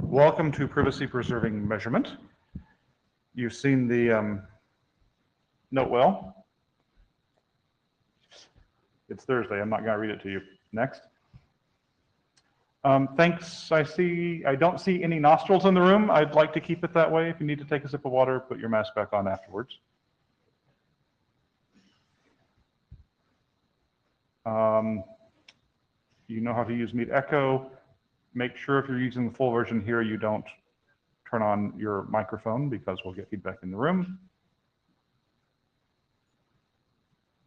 Welcome to privacy preserving measurement. You've seen the note well. It's Thursday. I'm not going to read it to you. Next. Thanks. I don't see any nostrils in the room. I'd like to keep it that way. If you need to take a sip of water, put your mask back on afterwards. You know how to use Meet Echo. Make sure if you're using the full version here, you don't turn on your microphone because we'll get feedback in the room.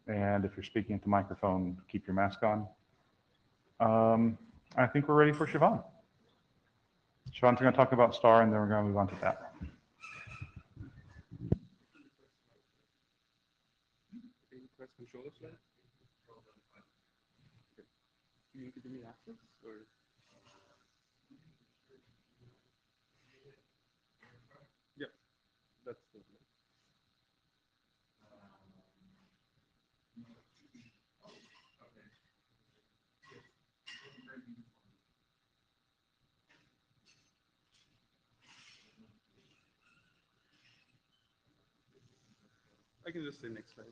And if you're speaking into microphone, keep your mask on. I think we're ready for Siobhan. Siobhan's going to talk about STAR, and then we're going to move on to that. Press control slide. You need to give me access, or? Yeah, that's the. I can just say next slide.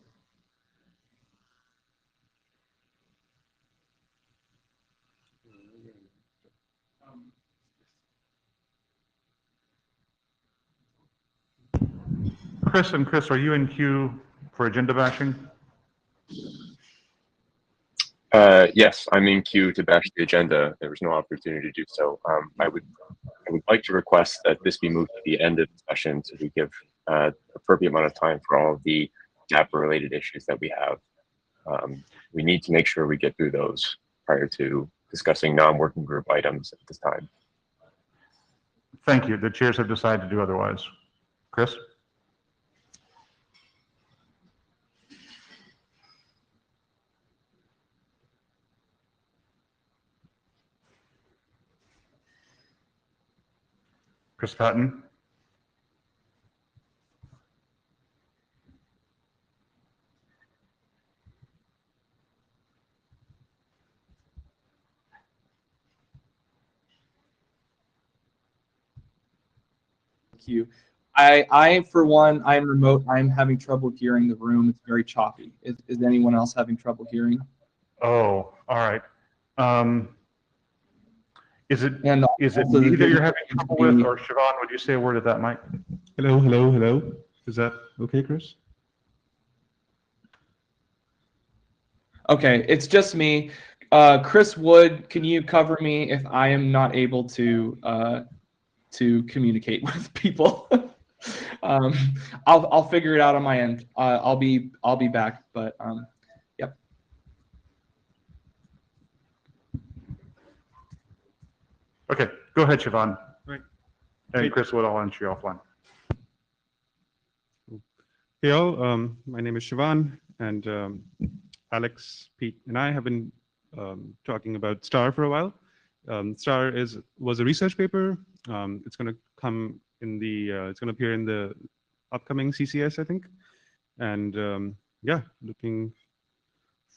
Chris, are you in queue for agenda bashing? Yes, I'm in queue to bash the agenda. There was no opportunity to do so. I would like to request that this be moved to the end of the session so we give appropriate amount of time for all of the DAPA-related issues that we have. We need to make sure we get through those prior to discussing non-working group items at this time. Thank you. The chairs have decided to do otherwise. Chris? Chris Patton. You. I, for one, I'm remote. I'm having trouble hearing the room. It's very choppy. Is anyone else having trouble hearing? Oh, all right. Is it And is it also the me that video you're having seems to trouble with, be- or Siobhan, would you say a word at that mic? Hello, hello, hello. Is that okay, Chris? Okay, it's just me. Chris Wood, can you cover me if I am not able to communicate with people? I'll figure it out on my end. I'll be back, but yep. Okay, go ahead, Siobhan. Right. And Great. Chris Wood, I'll answer you offline. Hey all, my name is Shivan, and Alex, Pete, and I have been talking about STAR for a while. STAR was a research paper. It's going to come in the it's going to appear in the upcoming CCS, I think. And yeah, looking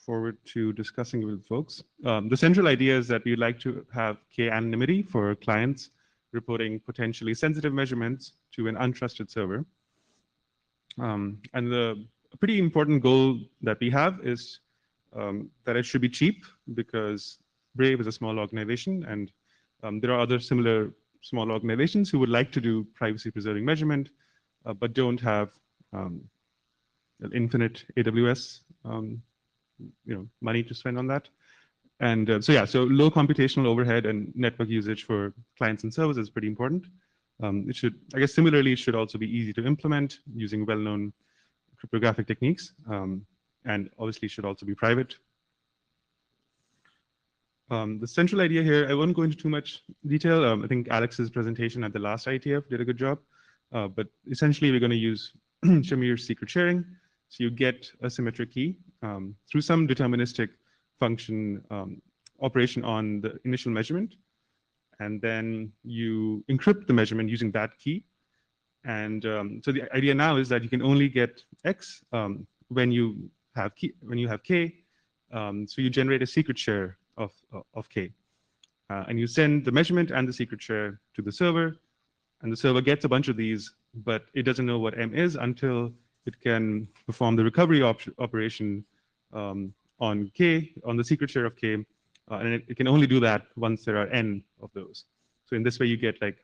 forward to discussing it with folks. The central idea is that we'd like to have k-anonymity for clients reporting potentially sensitive measurements to an untrusted server. And the pretty important goal that we have is that it should be cheap, because Brave is a small organization, and there are other similar small organizations who would like to do privacy-preserving measurement, but don't have infinite AWS money to spend on that. And so yeah, so low computational overhead and network usage for clients and servers is pretty important. It should, I guess, similarly, it should also be easy to implement using well-known cryptographic techniques, and obviously should also be private. The central idea here, I won't go into too much detail. I think Alex's presentation at the last IETF did a good job, but essentially we're going to use Shamir's secret sharing. So you get a symmetric key through some deterministic function operation on the initial measurement, and then you encrypt the measurement using that key. And so the idea now is that you can only get X when you have K. So you generate a secret share of K, and you send the measurement and the secret share to the server, and the server gets a bunch of these, but it doesn't know what M is until it can perform the recovery operation on K, on the secret share of K, and it can only do that once there are N of those. So in this way, you get like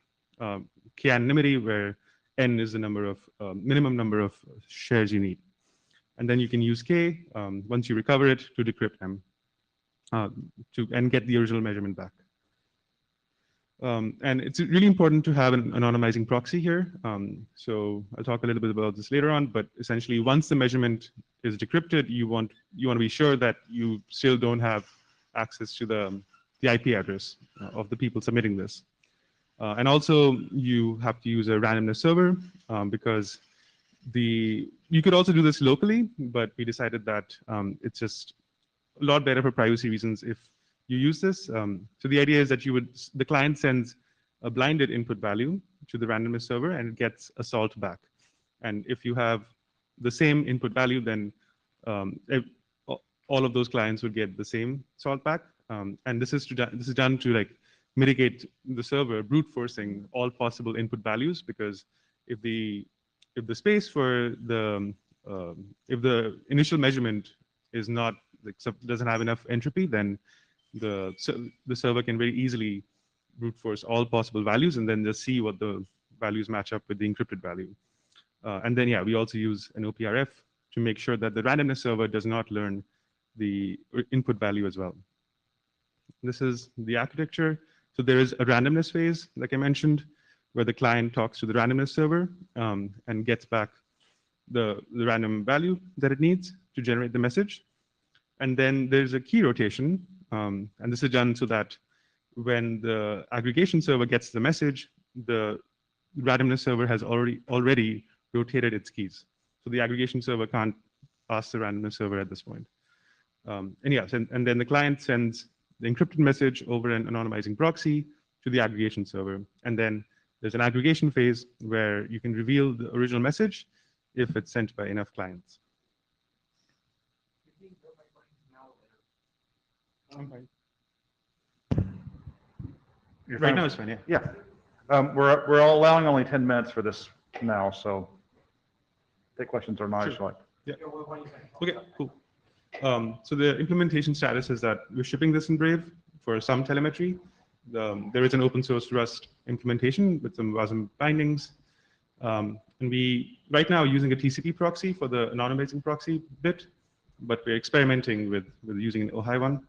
k-anonymity, where N is the number of minimum number of shares you need. And then you can use K once you recover it to decrypt M and get the original measurement back. And it's really important to have an anonymizing proxy here. So I'll talk a little bit about this later on, but essentially once the measurement is decrypted, you want to be sure that you still don't have access to the IP address of the people submitting this. And also you have to use a randomness server because you could also do this locally, but we decided that it's just a lot better for privacy reasons if you use this. So the idea is that the client sends a blinded input value to the randomness server, and it gets a salt back. And if you have the same input value, then all of those clients would get the same salt back. And this is done to like mitigate the server brute forcing all possible input values, because if the space for if the initial measurement is not doesn't have enough entropy, then the server can very easily brute force all possible values and then just see what the values match up with the encrypted value. And then, yeah, we also use an OPRF to make sure that the randomness server does not learn the input value as well. This is the architecture. So there is a randomness phase, like I mentioned, where the client talks to the randomness server and gets back the random value that it needs to generate the message. And then there's a key rotation, and this is done so that when the aggregation server gets the message, the randomness server has already rotated its keys. So the aggregation server can't ask the randomness server at this point. And yes, and then the client sends the encrypted message over an anonymizing proxy to the aggregation server. And then there's an aggregation phase where you can reveal the original message if it's sent by enough clients. You're Right fine? now it's fine, yeah. Yeah. We're all allowing only 10 minutes for this now, so take questions or not, Sure. if you like. Yeah. Okay, cool. So the implementation status is that we're shipping this in Brave for some telemetry. There is an open source Rust implementation with some WASM bindings. And we right now are using a TCP proxy for the anonymizing proxy bit, but we're experimenting with using an OHI one.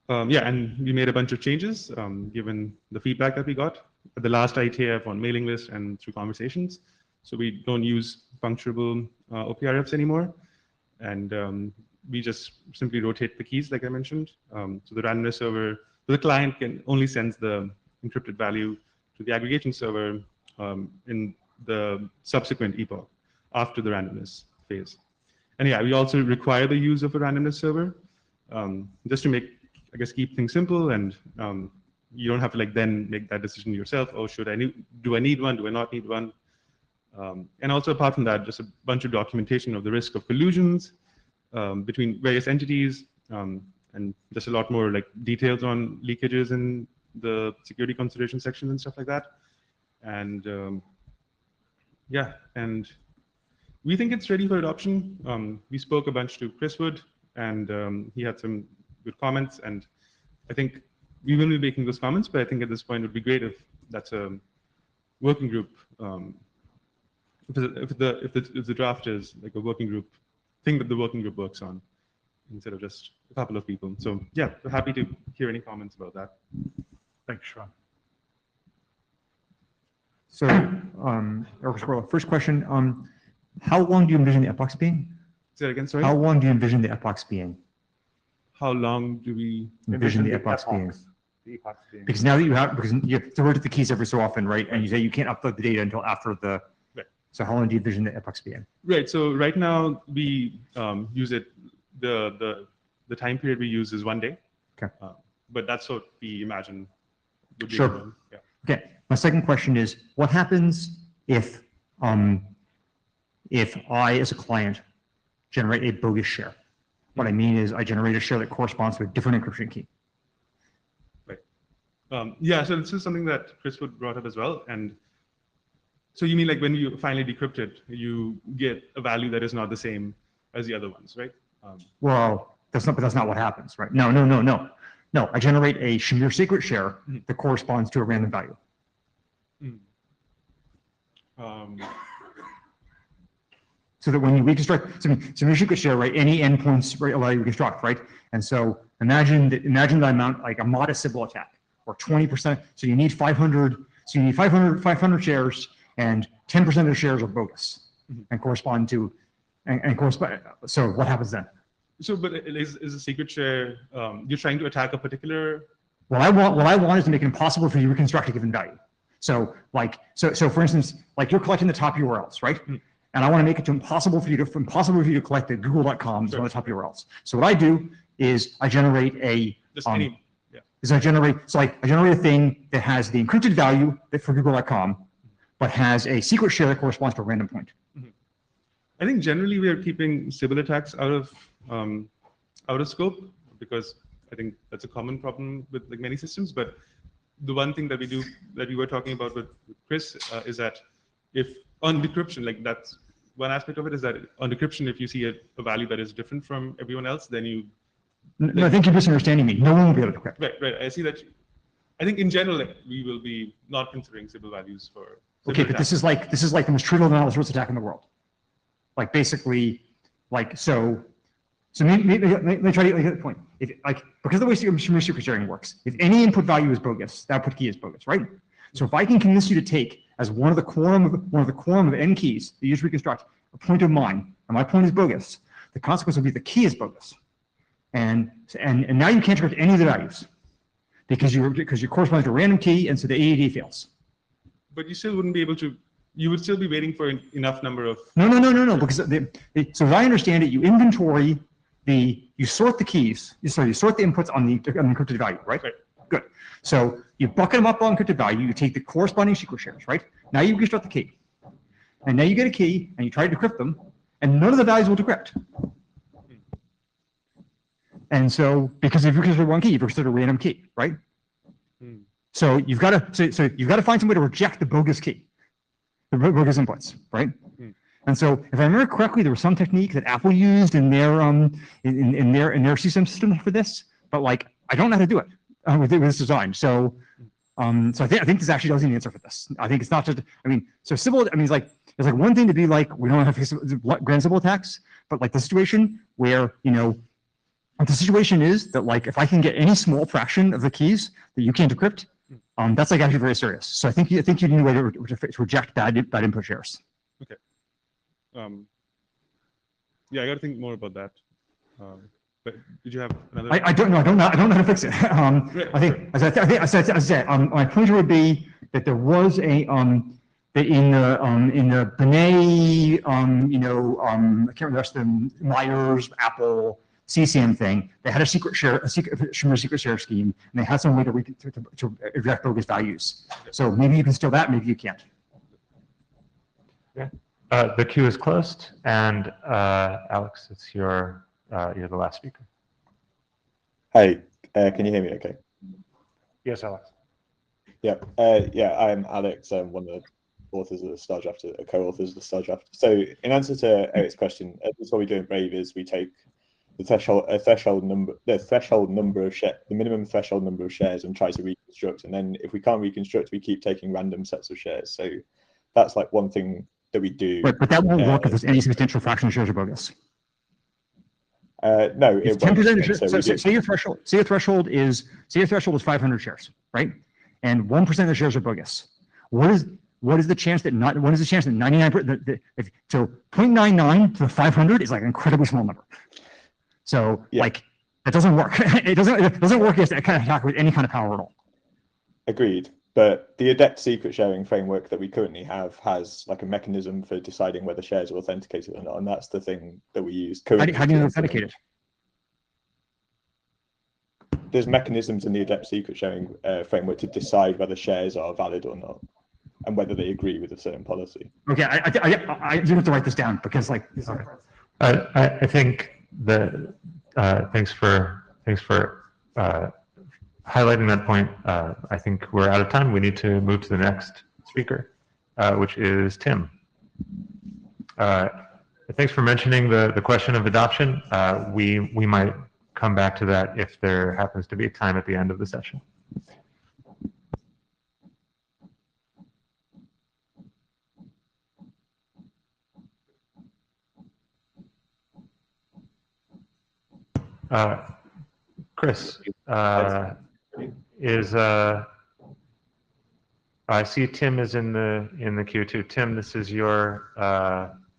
Yeah, and we made a bunch of changes given the feedback that we got at the last IETF on mailing list and through conversations. So we don't use functionable OPRFs anymore. And we just simply rotate the keys, like I mentioned. So the randomness server, the client can only sends the encrypted value to the aggregation server in the subsequent epoch after the randomness phase. And yeah, we also require the use of a randomness server just to make, I guess, keep things simple, and you don't have to like then make that decision yourself. Oh, do I need one? Do I not need one? And also apart from that, just a bunch of documentation of the risk of collusions between various entities, and just a lot more like details on leakages in the security consideration sections and stuff like that. And yeah, and we think it's ready for adoption. We spoke a bunch to Chris Wood, and he had some good comments, and I think we will be making those comments, but I think at this point it would be great if that's a working group. If the draft is like a working group thing that the working group works on instead of just a couple of people. So yeah, we're happy to hear any comments about that. Thanks, Sean. So, first question, how long do you envision the epochs being? Say that again, sorry. How long do you envision the epochs being? How long do we? Envision the epochs being? The epochs being. Because now that you have to rotate the keys every so often, right? And you say you can't upload the data until after the. Right. So how long do you envision the epochs being? Right. So right now we use it. The time period we use is 1 day. Okay. But that's what we imagine. Would be Sure. around. Yeah. Okay. My second question is, what happens if I, as a client, generate a bogus share? What I mean is I generate a share that corresponds to a different encryption key. Right. Yeah, so this is something that Chris Wood brought up as well. And so you mean like when you finally decrypt it, you get a value that is not the same as the other ones, right? Well, that's not what happens, right? No, I generate a Shamir secret share that corresponds to a random value. So that when you reconstruct, so Shamir secret share, right, any endpoints right, allow you to reconstruct, right? And so imagine the amount, like a modest Sybil attack, or 20%. So you need 500. So you need 500 shares, and 10% of the shares are bogus, and correspond to, and correspond. So what happens then? So, but is a secret share? You're trying to attack a particular. What I want is to make it impossible for you to reconstruct a given value. So for instance, like you're collecting the top URLs, right? And I want to make it impossible for you to collect the google.com Sure. on the top URLs. So what I do is I generate a Just any. Yeah. I generate a thing that has the encrypted value for google.com, but has a secret share that corresponds to a random point. I think generally we are keeping Sybil attacks out of scope, because I think that's a common problem with like many systems. But the one thing that we were talking about with Chris is that if on decryption, like that's one aspect of it, is that on decryption, if you see a value that is different from everyone else, then you. No, I think you're misunderstanding me. No one will be able to decrypt. Right. I see that. I think in general, like, we will be not considering Sybil values for. Sybil Okay, but attacks. this is like the most trivial denial-of-service attack in the world. Like basically, like so. So let me try to get the point. If because of the way Shamir secret sharing works, if any input value is bogus, that output key is bogus, right? So if I can convince you to take as one of the quorum of n keys that you just reconstruct a point of mine, and my point is bogus, the consequence will be the key is bogus, and now you can't decrypt any of the values because you correspond to a random key, and so the AED fails. But you still wouldn't be able to. You would still be waiting for enough number of. No, because so as I understand it, you inventory you sort the keys, you sort the inputs on the encrypted value, right? Right. good. So you bucket them up on encrypted value, you take the corresponding secret shares, right? Now you construct the key. And now you get a key and you try to decrypt them, and none of the values will decrypt. And so, because if you consider one key, you consider a random key, right? So you've got to find some way to reject the bogus key, the bogus inputs, right? And so, if I remember correctly, there was some technique that Apple used in their in their system for this, but like I don't know how to do it with this design. So, so I think this actually does an answer for this. I think it's not just. I mean, so Sybil. I mean, it's like one thing to be like we don't have grand Sybil attacks, but like the situation where the situation is that like if I can get any small fraction of the keys that you can't decrypt, that's like actually very serious. So I think you need a way to reject bad input shares. Okay. Yeah, I got to think more about that. But did you have another? I don't know. I don't know how to fix it. I think, as I said, my pointer would be that there was a that in the Benet, I can't remember the Myers, Apple, CCM thing, they had a secret share scheme, and they had some way to reject bogus values. So maybe you can steal that, maybe you can't. Yeah. The queue is closed, and Alex, you're the last speaker. Hi, can you hear me okay? Yes, Alex. Yeah, I'm Alex. I'm one of the authors of the Star Draft, co-authors of the Star Draft. So in answer to Eric's question, that's what we do in Brave is we take the minimum threshold number of shares and try to reconstruct. And then if we can't reconstruct, we keep taking random sets of shares. So that's like one thing that we do. But that won't work if there's any substantial fraction of shares are bogus. No, it's 10%. Say your threshold is 500 shares, right? And 1% of the shares are bogus. What is the chance that 99%? So 0.99 to 500 is like an incredibly small number. So like that doesn't work. It doesn't work as that kind of attack with any kind of power at all. Agreed. But the adept secret sharing framework that we currently have has like a mechanism for deciding whether shares are authenticated or not, and that's the thing that we use currently. How do you authenticate it? There's mechanisms in the adept secret sharing framework to decide whether shares are valid or not, and whether they agree with a certain policy. Okay, I do have to write this down because like. I think that thanks for highlighting that point. I think we're out of time. We need to move to the next speaker, which is Tim. Thanks for mentioning the question of adoption. We might come back to that if there happens to be time at the end of the session. Chris, I see Tim is in the queue too. Tim, this is your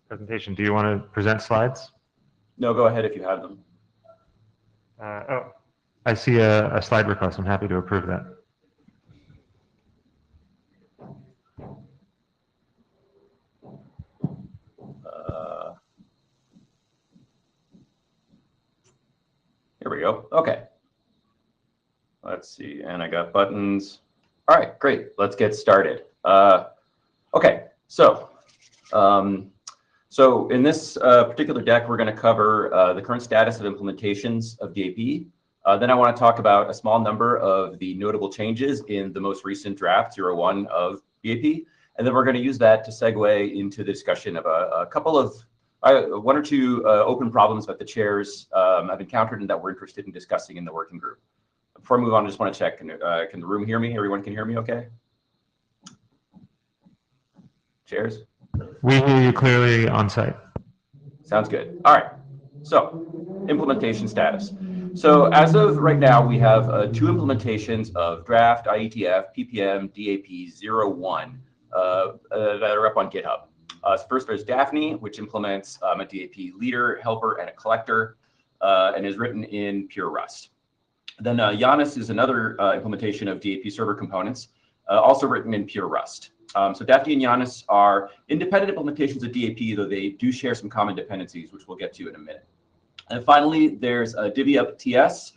presentation. Do you want to present slides? No, go ahead if you have them. Oh, I see a slide request. I'm happy to approve that. Here we go. Okay. Let's see. And I got buttons. All right, great. Let's get started. Okay. So in this particular deck, we're going to cover the current status of implementations of DAP. Then I want to talk about a small number of the notable changes in the most recent draft 01 of DAP. And then we're going to use that to segue into the discussion of a couple of one or two open problems that the chairs have encountered and that we're interested in discussing in the working group. Before I move on, I just want to check, can the room hear me? Everyone can hear me okay? Chairs? We hear you clearly on site. Sounds good. All right. So implementation status. So as of right now, we have 2 implementations of draft, IETF, PPM, DAP 01 that are up on GitHub. So first there's Daphne, which implements a DAP leader, helper, and a collector, and is written in pure Rust. Then Janus is another implementation of DAP server components, also written in pure Rust. So Daphne and Janus are independent implementations of DAP, though they do share some common dependencies, which we'll get to in a minute. And finally, there's DivvyUp TS,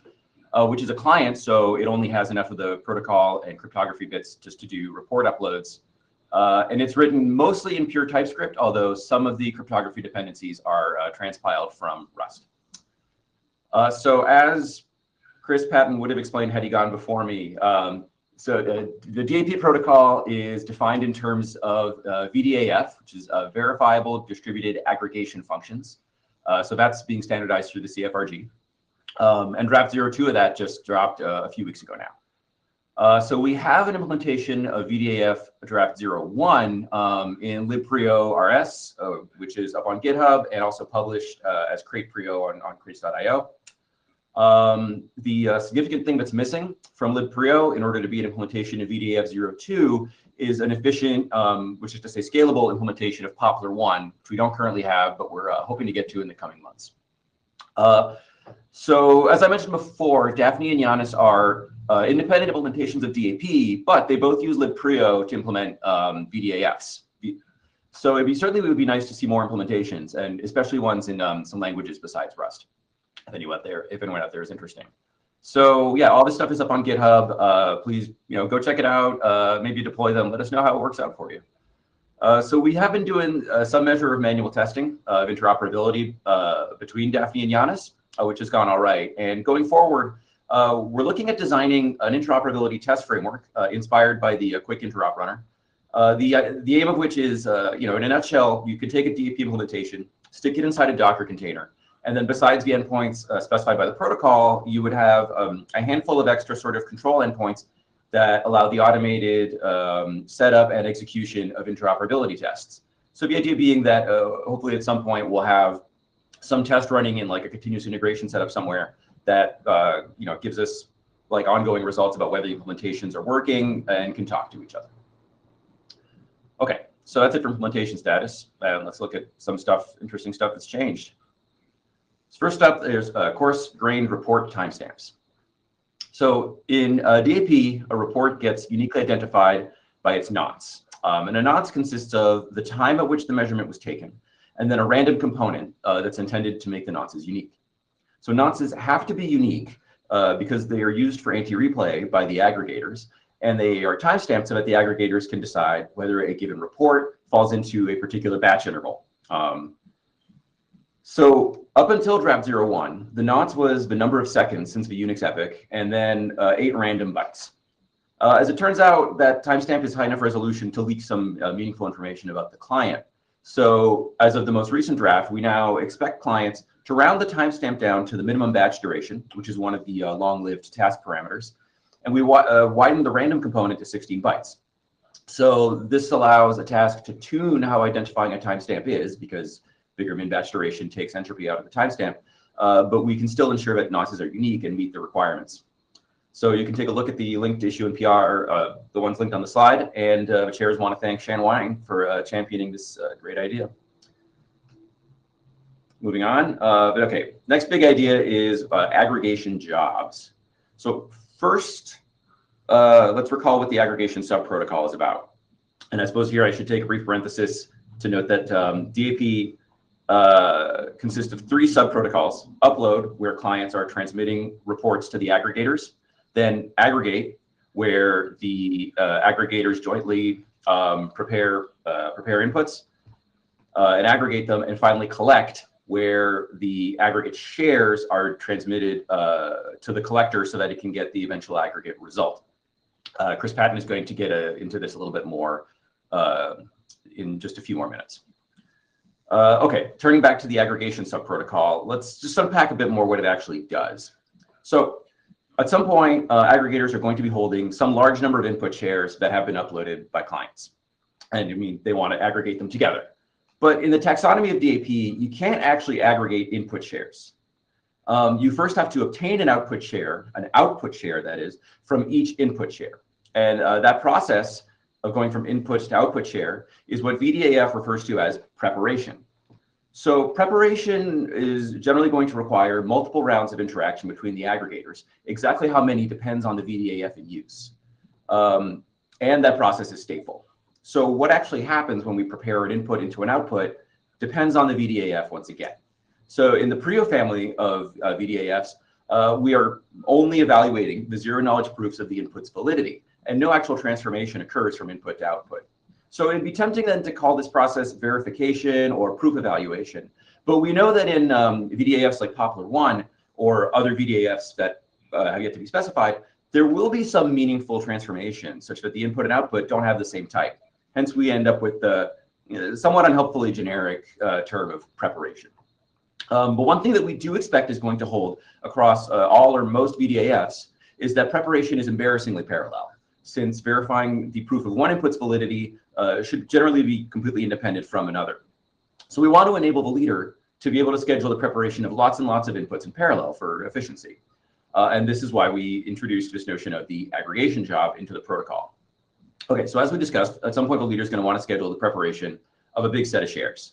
which is a client, so it only has enough of the protocol and cryptography bits just to do report uploads. And it's written mostly in pure TypeScript, although some of the cryptography dependencies are transpiled from Rust. So as Chris Patton would have explained had he gone before me, so the DAP protocol is defined in terms of VDAF, which is verifiable distributed aggregation functions. So that's being standardized through the CFRG. And draft 02 of that just dropped a few weeks ago now. So we have an implementation of VDAF draft 01 in libprio rs, which is up on GitHub and also published as crateprio on crates.io. The significant thing that's missing from libprio in order to be an implementation of VDAF 02 is an efficient, which is to say scalable implementation of Poplar 1, which we don't currently have, but we're hoping to get to in the coming months. So as I mentioned before, Daphne and Giannis are independent implementations of DAP, but they both use libprio to implement VDAFs. So certainly it would be nice to see more implementations, and especially ones in some languages besides Rust. If anyone out there is interesting. So yeah, all this stuff is up on GitHub. Please, go check it out. Maybe deploy them. Let us know how it works out for you. So we have been doing some measure of manual testing of interoperability between Daphne and Giannis, which has gone all right. And going forward, we're looking at designing an interoperability test framework inspired by the Quick Interop Runner. The aim of which is, in a nutshell, you could take a DAP implementation, stick it inside a Docker container, and then besides the endpoints specified by the protocol, you would have a handful of extra sort of control endpoints that allow the automated setup and execution of interoperability tests. So the idea being that hopefully at some point we'll have some test running in like a continuous integration setup somewhere that gives us like ongoing results about whether the implementations are working and can talk to each other. Okay, so that's it for implementation status. And let's look at some interesting stuff that's changed. First up, there's coarse-grained report timestamps. So in DAP, a report gets uniquely identified by its nonce. And a nonce consists of the time at which the measurement was taken, and then a random component that's intended to make the nonces unique. So nonces have to be unique because they are used for anti-replay by the aggregators, and they are timestamped so that the aggregators can decide whether a given report falls into a particular batch interval. So up until draft 01, the nonce was the number of seconds since the Unix epoch, and then 8 random bytes. As it turns out, that timestamp is high enough resolution to leak some meaningful information about the client. So as of the most recent draft, we now expect clients to round the timestamp down to the minimum batch duration, which is one of the long-lived task parameters. And we widen the random component to 16 bytes. So this allows a task to tune how identifying a timestamp is, because bigger min batch duration takes entropy out of the timestamp, but we can still ensure that nonces are unique and meet the requirements. So you can take a look at the linked issue in PR, the ones linked on the slide, and the chairs want to thank Shan Wang for championing this great idea. Moving on, but okay, next big idea is aggregation jobs. So first, let's recall what the aggregation subprotocol is about. And I suppose here I should take a brief parenthesis to note that DAP consists of 3 subprotocols: upload, where clients are transmitting reports to the aggregators; then aggregate, where the aggregators jointly prepare inputs and aggregate them; and finally collect, where the aggregate shares are transmitted to the collector so that it can get the eventual aggregate result. Chris Patton is going to get into this a little bit more in just a few more minutes. Okay, turning back to the aggregation subprotocol, let's just unpack a bit more what it actually does. So at some point, aggregators are going to be holding some large number of input shares that have been uploaded by clients. And they want to aggregate them together. But in the taxonomy of DAP, you can't actually aggregate input shares. You first have to obtain an output share that is, from each input share. And that process of going from input to output share is what VDAF refers to as preparation. So preparation is generally going to require multiple rounds of interaction between the aggregators. Exactly how many depends on the VDAF in use. And that process is stateful. So what actually happens when we prepare an input into an output depends on the VDAF once again. So in the Prio family of VDAFs, we are only evaluating the zero knowledge proofs of the input's validity, and no actual transformation occurs from input to output. So it'd be tempting then to call this process verification or proof evaluation. But we know that in VDAFs like Poplar 1 or other VDAFs that have yet to be specified, there will be some meaningful transformation such that the input and output don't have the same type. Hence, we end up with the somewhat unhelpfully generic term of preparation. But one thing that we do expect is going to hold across all or most VDAFs is that preparation is embarrassingly parallel, since verifying the proof of one input's validity should generally be completely independent from another. So we want to enable the leader to be able to schedule the preparation of lots and lots of inputs in parallel for efficiency. And this is why we introduced this notion of the aggregation job into the protocol. Okay, so as we discussed, at some point the leader is going to want to schedule the preparation of a big set of shares.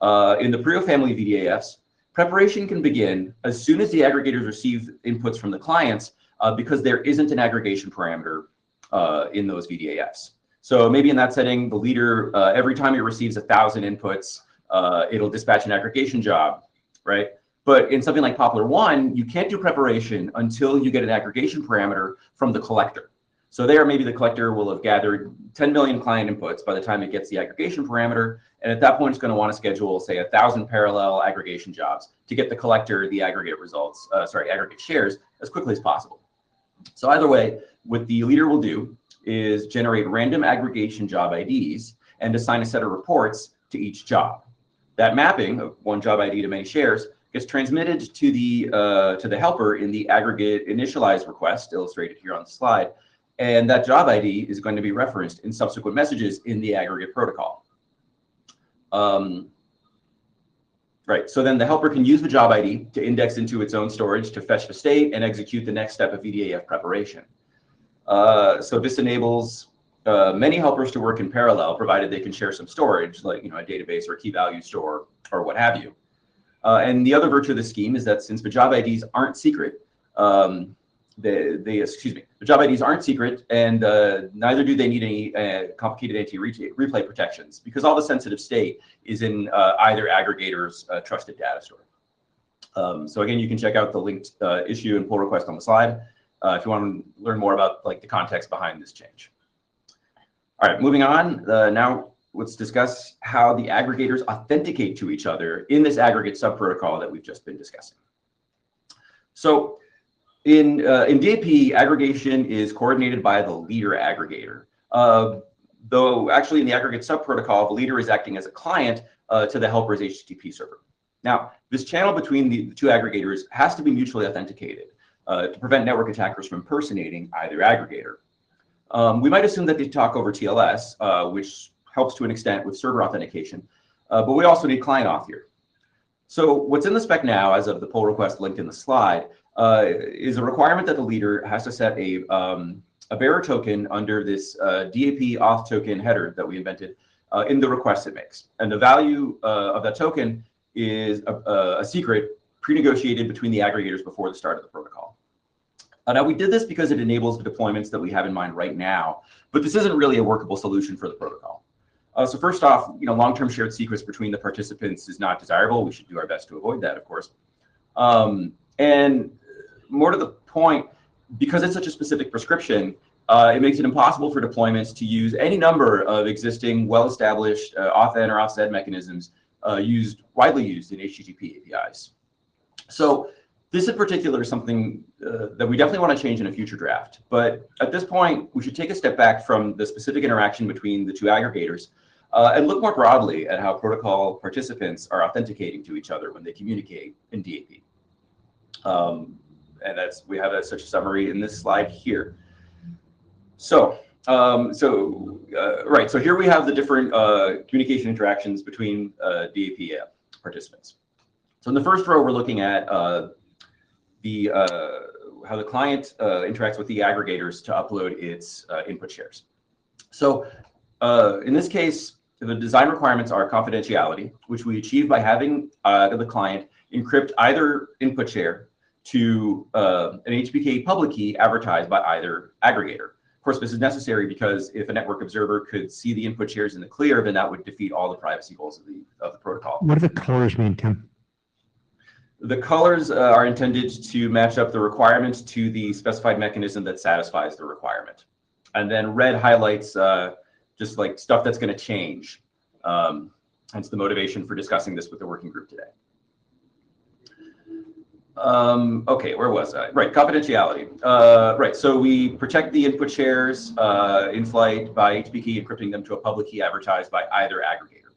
In the Prio family VDAFs, preparation can begin as soon as the aggregators receive inputs from the clients because there isn't an aggregation parameter in those VDAFs. So maybe in that setting, the leader, every time it receives 1,000 inputs, it'll dispatch an aggregation job, right? But in something like Poplar 1, you can't do preparation until you get an aggregation parameter from the collector. So there, maybe the collector will have gathered 10 million client inputs by the time it gets the aggregation parameter. And at that point, it's going to want to schedule, say, 1,000 parallel aggregation jobs to get the collector the aggregate results, aggregate shares as quickly as possible. So either way, what the leader will do is generate random aggregation job IDs and assign a set of reports to each job. That mapping of one job ID to many shares gets transmitted to the helper in the aggregate initialize request, illustrated here on the slide, and that job ID is going to be referenced in subsequent messages in the aggregate protocol. Right, so then the helper can use the job ID to index into its own storage to fetch the state and execute the next step of VDAF preparation. So this enables many helpers to work in parallel, provided they can share some storage, like a database or a key value store or what have you. And the other virtue of the scheme is that since the job IDs aren't secret, the job IDs aren't secret, and neither do they need any complicated anti-replay protections, because all the sensitive state is in either aggregator's trusted data store. So again, you can check out the linked issue and pull request on the slide if you want to learn more about the context behind this change. All right, moving on. Now let's discuss how the aggregators authenticate to each other in this aggregate subprotocol that we've just been discussing. So in DAP, aggregation is coordinated by the leader aggregator. Though actually in the aggregate subprotocol, the leader is acting as a client to the helper's HTTP server. Now, this channel between the two aggregators has to be mutually authenticated to prevent network attackers from impersonating either aggregator. We might assume that they talk over TLS, which helps to an extent with server authentication, but we also need client auth here. So what's in the spec now, as of the pull request linked in the slide, is a requirement that the leader has to set a bearer token under this DAP auth token header that we invented in the request it makes. And the value of that token is a secret pre-negotiated between the aggregators before the start of the protocol. Now, we did this because it enables the deployments that we have in mind right now, but this isn't really a workable solution for the protocol. So first off, long-term shared secrets between the participants is not desirable. We should do our best to avoid that, of course. And more to the point, because it's such a specific prescription, it makes it impossible for deployments to use any number of existing well-established auth-in or auth-sed mechanisms widely used in HTTP APIs. So this in particular is something that we definitely want to change in a future draft. But at this point, we should take a step back from the specific interaction between the two aggregators and look more broadly at how protocol participants are authenticating to each other when they communicate in DAP. And we have such a summary in this slide here. So, right, so here we have the different communication interactions between DAP participants. So in the first row, we're looking at how the client interacts with the aggregators to upload its input shares. So in this case, the design requirements are confidentiality, which we achieve by having the client encrypt either input share to an HPK public key advertised by either aggregator. Of course, this is necessary because if a network observer could see the input shares in the clear, then that would defeat all the privacy goals of the protocol. What do the colors mean, Tim? The colors are intended to match up the requirements to the specified mechanism that satisfies the requirement. And then red highlights just like stuff that's going to change. Hence the motivation for discussing this with the working group today. Okay, where was I? Right, confidentiality. Right, so we protect the input shares in flight by HTTP key encrypting them to a public key advertised by either aggregator.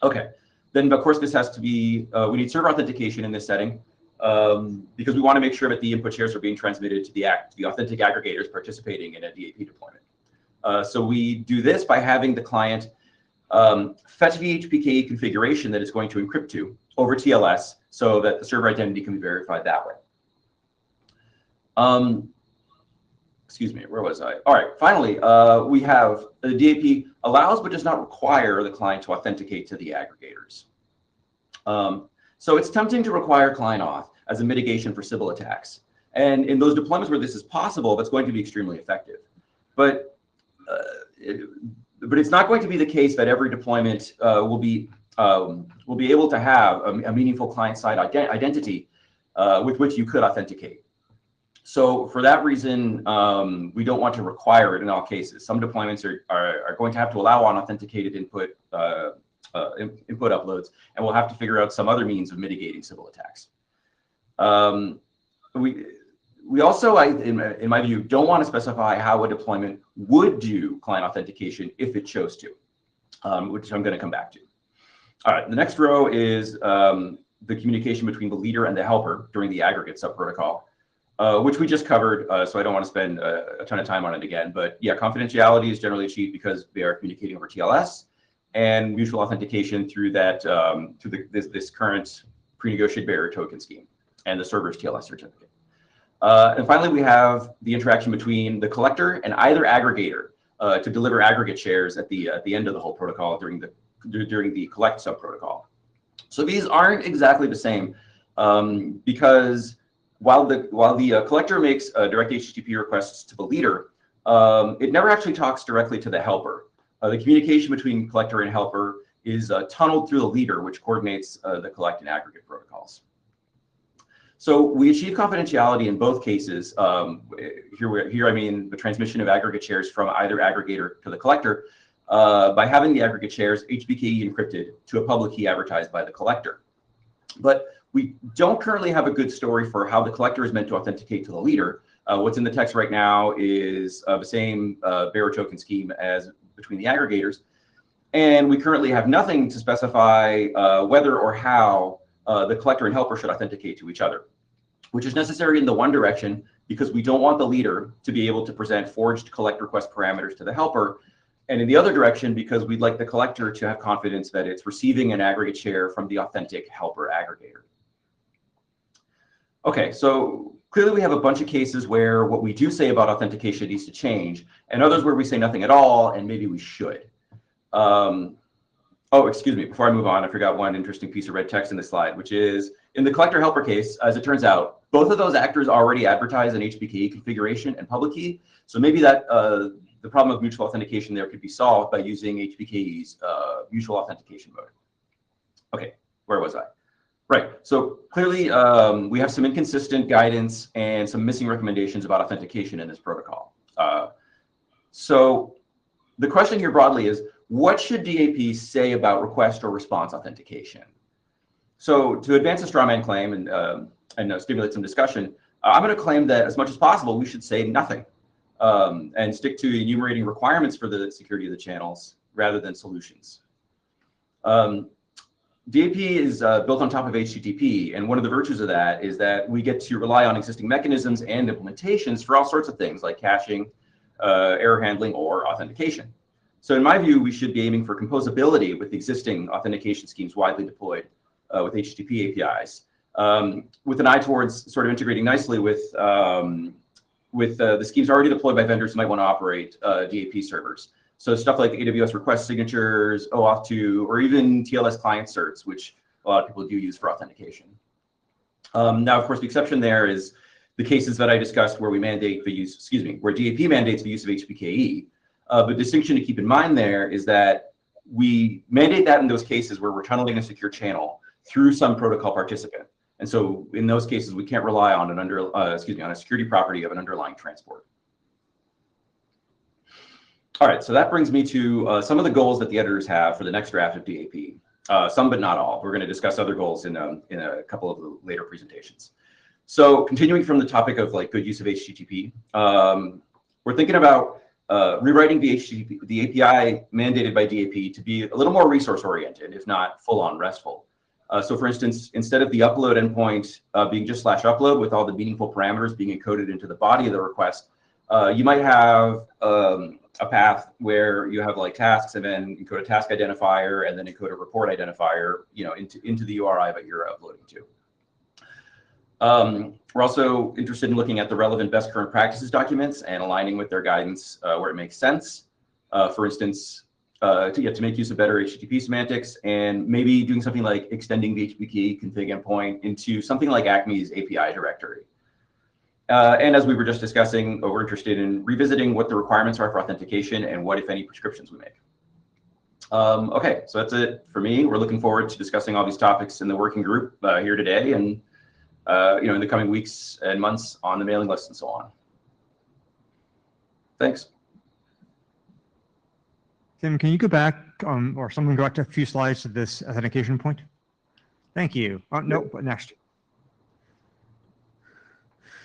Okay, then of course this has to be, we need server authentication in this setting because we want to make sure that the input shares are being transmitted to the authentic aggregators participating in a DAP deployment. So we do this by having the client fetch the HPKE configuration that it's going to encrypt to over TLS so that the server identity can be verified that way. Excuse me, where was I? All right, finally, we have the DAP allows but does not require the client to authenticate to the aggregators. So it's tempting to require client auth as a mitigation for Sybil attacks. And in those deployments where this is possible, that's going to be extremely effective. But it's not going to be the case that every deployment will be able to have a meaningful client-side identity with which you could authenticate. So for that reason, we don't want to require it in all cases. Some deployments are going to have to allow unauthenticated input uploads, and we'll have to figure out some other means of mitigating Sybil attacks. We also, in my view, don't want to specify how a deployment would do client authentication if it chose to, which I'm going to come back to. All right, the next row is the communication between the leader and the helper during the aggregate subprotocol, which we just covered, so I don't want to spend a ton of time on it again. But yeah, confidentiality is generally achieved because they are communicating over TLS, and mutual authentication through that this current pre-negotiated bearer token scheme and the server's TLS certificate. And finally, we have the interaction between the collector and either aggregator to deliver aggregate shares at the end of the whole protocol during the collect subprotocol. So these aren't exactly the same because while the collector makes direct HTTP requests to the leader, it never actually talks directly to the helper. The communication between collector and helper is tunneled through the leader, which coordinates the collect and aggregate protocols. So we achieve confidentiality in both cases. Here I mean the transmission of aggregate shares from either aggregator to the collector by having the aggregate shares HPKE encrypted to a public key advertised by the collector. But we don't currently have a good story for how the collector is meant to authenticate to the leader. What's in the text right now is the same bearer token scheme as between the aggregators. And we currently have nothing to specify whether or how the collector and helper should authenticate to each other, which is necessary in the one direction because we don't want the leader to be able to present forged collect request parameters to the helper, and in the other direction because we'd like the collector to have confidence that it's receiving an aggregate share from the authentic helper aggregator. Okay, so clearly we have a bunch of cases where what we do say about authentication needs to change, and others where we say nothing at all, and maybe we should. Oh, excuse me, before I move on, I forgot one interesting piece of red text in the slide, which is in the collector helper case, as it turns out, both of those actors already advertise an HPKE configuration and public key. So maybe that the problem of mutual authentication there could be solved by using HPKE's mutual authentication mode. Okay, where was I? Right, so clearly we have some inconsistent guidance and some missing recommendations about authentication in this protocol. So the question here broadly is, what should DAP say about request or response authentication? So to advance a straw man claim and stimulate some discussion, I'm going to claim that as much as possible, we should say nothing and stick to enumerating requirements for the security of the channels rather than solutions. DAP is built on top of HTTP, and one of the virtues of that is that we get to rely on existing mechanisms and implementations for all sorts of things like caching, error handling, or authentication. So in my view, we should be aiming for composability with existing authentication schemes widely deployed with HTTP APIs, with an eye towards sort of integrating nicely with the schemes already deployed by vendors who might want to operate DAP servers. So stuff like AWS request signatures, OAuth2, or even TLS client certs, which a lot of people do use for authentication. Now, of course, the exception there is the cases that I discussed where we mandate the use, where DAP mandates the use of HPKE. The distinction to keep in mind there is that we mandate that in those cases where we're tunneling a secure channel through some protocol participant. And so in those cases, we can't rely on on a security property of an underlying transport. All right, so that brings me to some of the goals that the editors have for the next draft of DAP. Some, but not all. We're going to discuss other goals in a couple of the later presentations. So continuing from the topic of like good use of HTTP, we're thinking about rewriting the API mandated by DAP to be a little more resource oriented, if not full on RESTful. So for instance, instead of the upload endpoint being just /upload with all the meaningful parameters being encoded into the body of the request, you might have a path where you have like tasks and then encode a task identifier and then encode a report identifier, into the URI that you're uploading to. We're also interested in looking at the relevant best current practices documents and aligning with their guidance where it makes sense. For instance, to make use of better HTTP semantics and maybe doing something like extending the HTTP config endpoint into something like Acme's API directory. And as we were just discussing, we're interested in revisiting what the requirements are for authentication and what, if any, prescriptions we make. Okay, so that's it for me. We're looking forward to discussing all these topics in the working group here today and in the coming weeks and months on the mailing list and so on. Thanks. Tim, can you go back or someone go back to a few slides to this authentication point? Thank you. No, but next.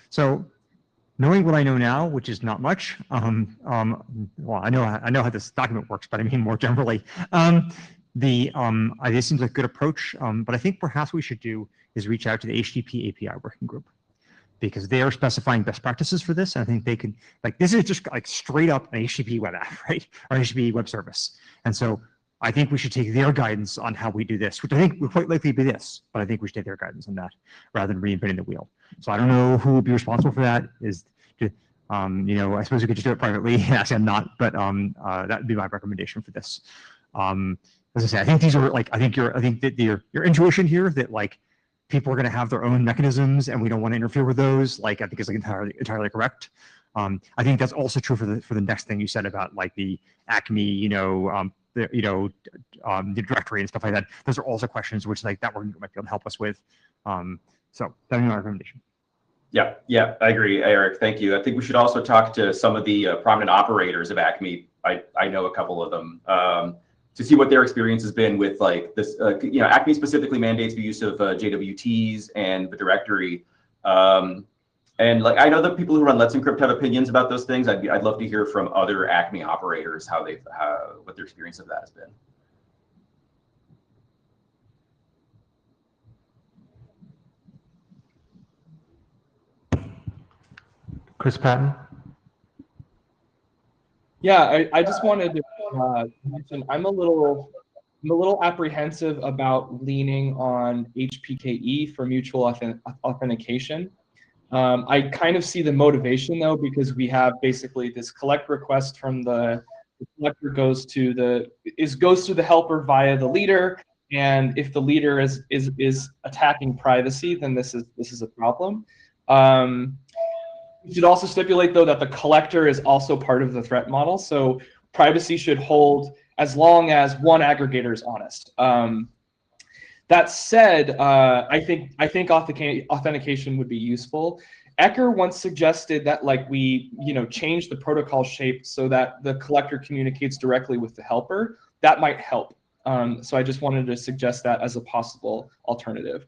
So knowing what I know now, which is not much, well, I know how this document works, but I mean more generally, this seems like a good approach, but I think perhaps what we should do is reach out to the HTTP API working group because they are specifying best practices for this. And I think they can, like, this is just like straight up an HTTP web app, right? Or HTTP web service. And so I think we should take their guidance on how we do this, which I think will quite likely be this, but I think we should take their guidance on that rather than reinventing the wheel. So I don't know who will be responsible for that. I suppose we could just do it privately. Actually, I'm not, but that would be my recommendation for this. As I say, I think these are like, I think that your intuition here that like people are going to have their own mechanisms and we don't want to interfere with those, like I think is like entirely correct. I think that's also true for the next thing you said about like the Acme, the directory and stuff like that. Those are also questions which like that working group might be able to help us with. So that would be my recommendation. Yeah, I agree, Eric. Thank you. I think we should also talk to some of the prominent operators of Acme. I know a couple of them to see what their experience has been with like this. Acme specifically mandates the use of JWTs and the directory. And like I know the people who run Let's Encrypt have opinions about those things. I'd love to hear from other Acme operators what their experience of that has been. Chris Patton. Yeah, I just wanted to mention I'm a little apprehensive about leaning on HPKE for mutual authentication. I kind of see the motivation though, because we have basically this collect request from the collector goes to the helper via the leader, and if the leader is attacking privacy, then this is a problem. We should also stipulate though that the collector is also part of the threat model, so privacy should hold as long as one aggregator is honest. That said, I think authentication would be useful. Ecker once suggested that like we change the protocol shape so that the collector communicates directly with the helper. That might help. So I just wanted to suggest that as a possible alternative.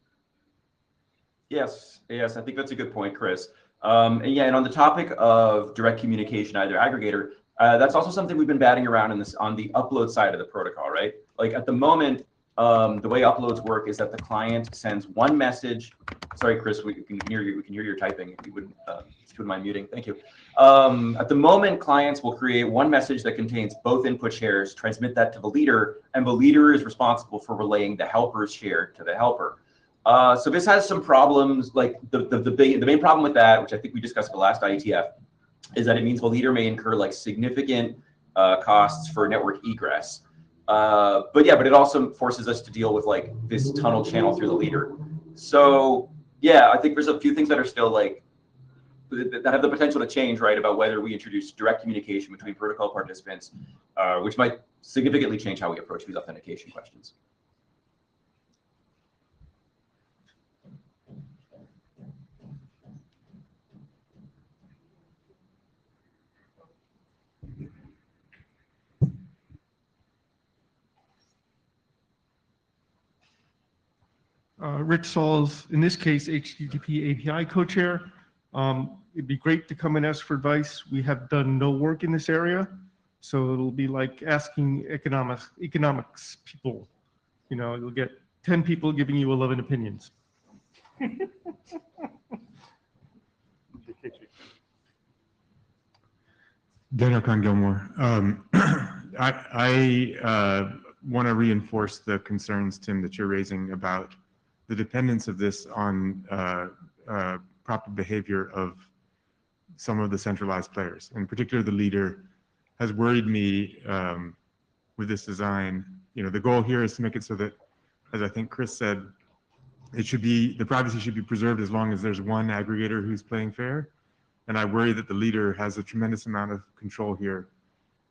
Yes, I think that's a good point, Chris. And on the topic of direct communication, either aggregator, that's also something we've been batting around on the upload side of the protocol, right? Like at the moment, the way uploads work is that the client sends one message. Sorry, Chris, we can hear you. We can hear your typing. If you wouldn't mind muting, thank you. At the moment, clients will create one message that contains both input shares, transmit that to the leader, and the leader is responsible for relaying the helper's share to the helper. So this has some problems. Like the main problem with that, which I think we discussed at the last IETF, is that it means the leader may incur like significant costs for network egress. But it also forces us to deal with like this tunnel channel through the leader. So yeah, I think there's a few things that are still like that have the potential to change, right? About whether we introduce direct communication between protocol participants, which might significantly change how we approach these authentication questions. Rich Saul's, in this case, HTTP API co-chair. It'd be great to come and ask for advice. We have done no work in this area, so it'll be like asking economics people. You know, you'll get 10 people giving you 11 opinions. Daniel Khan Gilmore. I want to reinforce the concerns, Tim, that you're raising about the dependence of this on proper behavior of some of the centralized players. In particular, the leader has worried me with this design. You know, the goal here is to make it so that, as I think Chris said, it should be, the privacy should be preserved as long as there's one aggregator who's playing fair. And I worry that the leader has a tremendous amount of control here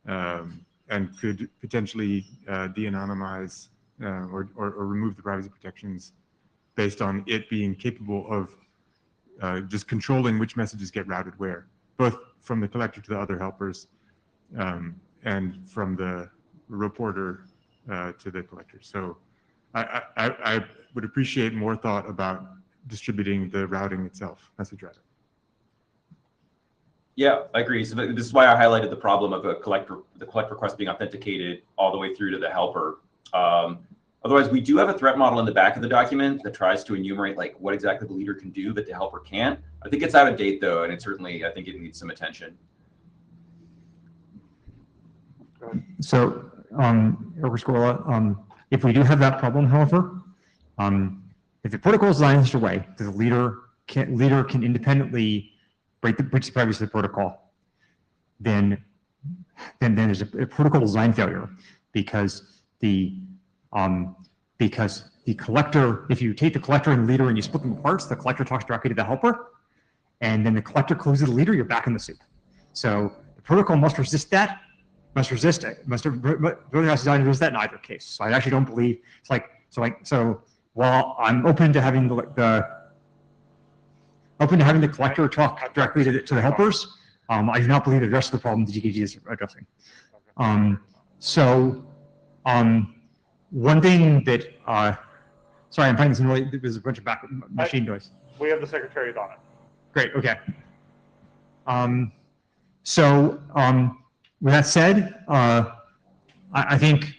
and could potentially de-anonymize or remove the privacy protections based on it being capable of just controlling which messages get routed where, both from the collector to the other helpers and from the reporter to the collector. So I would appreciate more thought about distributing the routing itself, message routing. Yeah, I agree. So this is why I highlighted the problem of the collect request being authenticated all the way through to the helper. Otherwise, we do have a threat model in the back of the document that tries to enumerate like what exactly the leader can do that the helper can't. I think it's out of date though, and it certainly, I think it needs some attention. So, if we do have that problem, however, if the protocol is designed in such a way that the leader can independently breach the privacy of the protocol, then there's a protocol design failure because the collector, if you take the collector and the leader and you split them apart, the collector talks directly to the helper, and then the collector closes the leader, you're back in the soup. So the protocol must resist that, really has designed to resist that in either case. So I actually don't believe so while I'm open to having the collector talk directly to the helpers, I do not believe the rest of the problem the GKG is addressing. One thing that, sorry, I'm finding some really, there's a bunch of machine noise. We have the secretariat on it. Great, okay. With that said, I think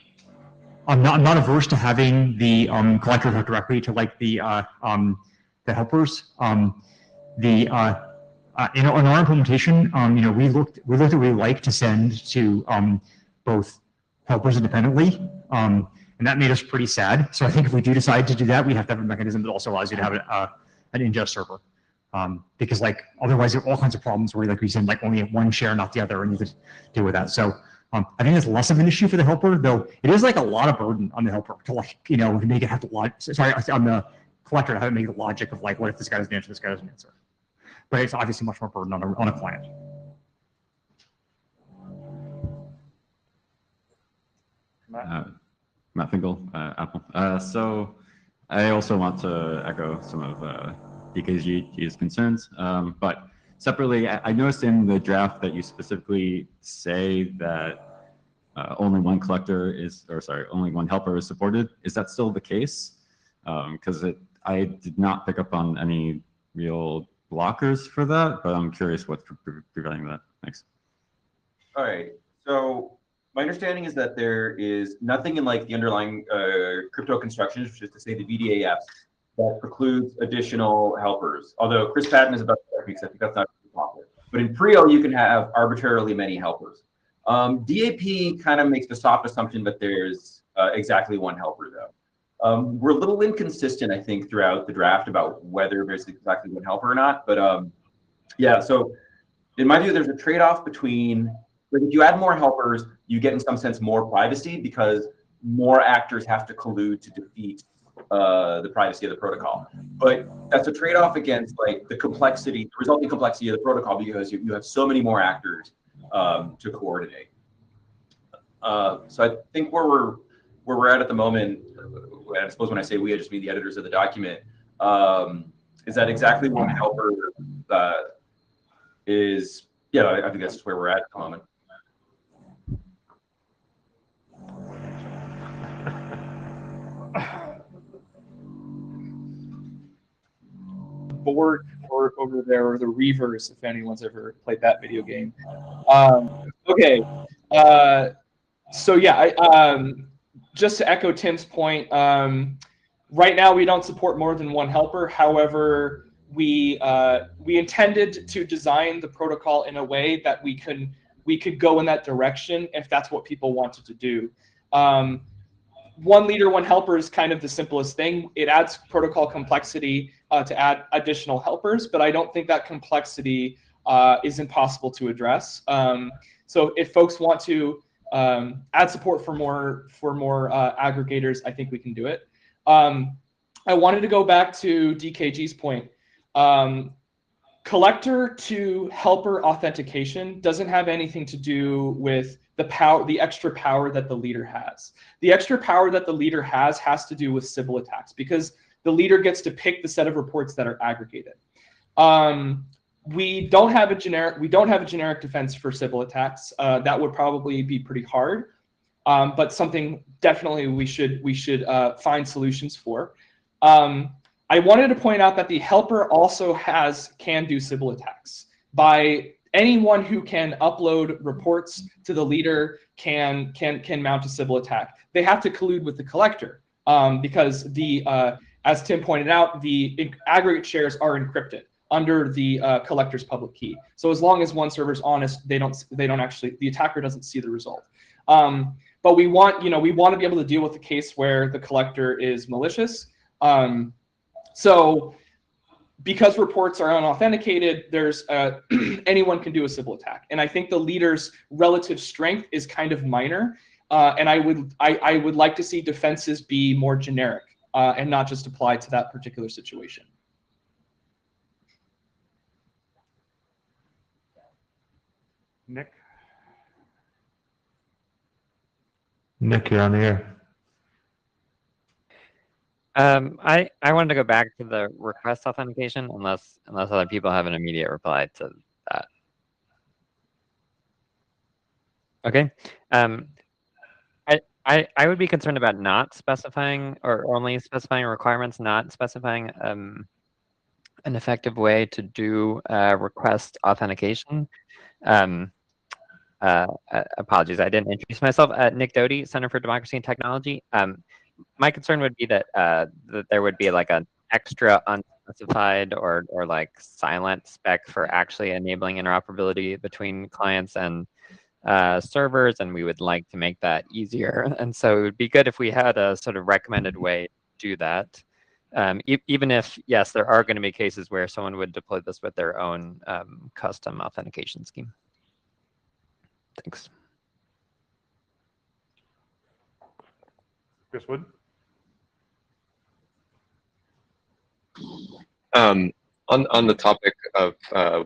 I'm not averse to having the collector talk directly to like the helpers. In our implementation, we looked at what we like to send to both helpers independently, and that made us pretty sad. So I think if we do decide to do that, we have to have a mechanism that also allows you to have an ingest server, because like otherwise there are all kinds of problems where like we send like only one share, not the other, and you could deal with that. So I think it's less of an issue for the helper, though it is like a lot of burden on the helper to like to make it have to on the collector to have to make the logic of like what if this guy doesn't answer, this guy doesn't answer. But it's obviously much more burden on a client. Matt Finkel, Apple. So I also want to echo some of DKG's concerns, but separately, I noticed in the draft that you specifically say that only one only one helper is supported. Is that still the case? Because I did not pick up on any real blockers for that, but I'm curious what's preventing that. Thanks. All right. So my understanding is that there is nothing in like the underlying crypto constructions, which is to say the VDAFs, that precludes additional helpers. Although Chris Patton is about to correct me because I think that's not popular. But in Prio, you can have arbitrarily many helpers. DAP kind of makes the soft assumption that there's exactly one helper though. We're a little inconsistent, I think, throughout the draft about whether there's exactly one helper or not. But yeah, so in my view, there's a trade-off between, like, if you add more helpers, you get in some sense more privacy because more actors have to collude to defeat the privacy of the protocol. But that's a trade-off against like the resulting complexity of the protocol because you have so many more actors to coordinate. So I think where we're at the moment, I suppose when I say we, I just mean the editors of the document, is that exactly one helper is, yeah, I think that's where we're at the moment. board over there, or the Reavers, if anyone's ever played that video game. Okay. So yeah, just to echo Tim's point, right now we don't support more than one helper. However, we intended to design the protocol in a way that we could go in that direction if that's what people wanted to do. One leader, one helper is kind of the simplest thing. It adds protocol complexity to add additional helpers, but I don't think that complexity is impossible to address. So if folks want to add support for more aggregators, I think we can do it. I wanted to go back to DKG's point. Collector to helper authentication doesn't have anything to do with the extra power that the leader has. The extra power that the leader has to do with Sybil attacks, because the leader gets to pick the set of reports that are aggregated. We don't have a generic defense for Sybil attacks. That would probably be pretty hard, but something definitely we should find solutions for. I wanted to point out that the helper also can do Sybil attacks. By anyone who can upload reports to the leader can mount a Sybil attack. They have to collude with the collector because as Tim pointed out, the aggregate shares are encrypted under the collector's public key. So as long as one server's honest, the attacker doesn't see the result. But we want to be able to deal with the case where the collector is malicious. So because reports are unauthenticated, there's anyone can do a Sybil attack. And I think the leader's relative strength is kind of minor. And I would like to see defenses be more generic and not just apply to that particular situation. Nick? Nick, you're on the air. I wanted to go back to the request authentication unless other people have an immediate reply to that. Okay. I would be concerned about not specifying or only specifying requirements, not specifying an effective way to do request authentication. Apologies, I didn't introduce myself. Nick Doty, Center for Democracy and Technology. My concern would be that that there would be like an extra unspecified or like silent spec for actually enabling interoperability between clients and servers, and we would like to make that easier. And so it would be good if we had a sort of recommended way to do that. Even if, yes, there are going to be cases where someone would deploy this with their own custom authentication scheme. Thanks. Chris Wood? On the topic of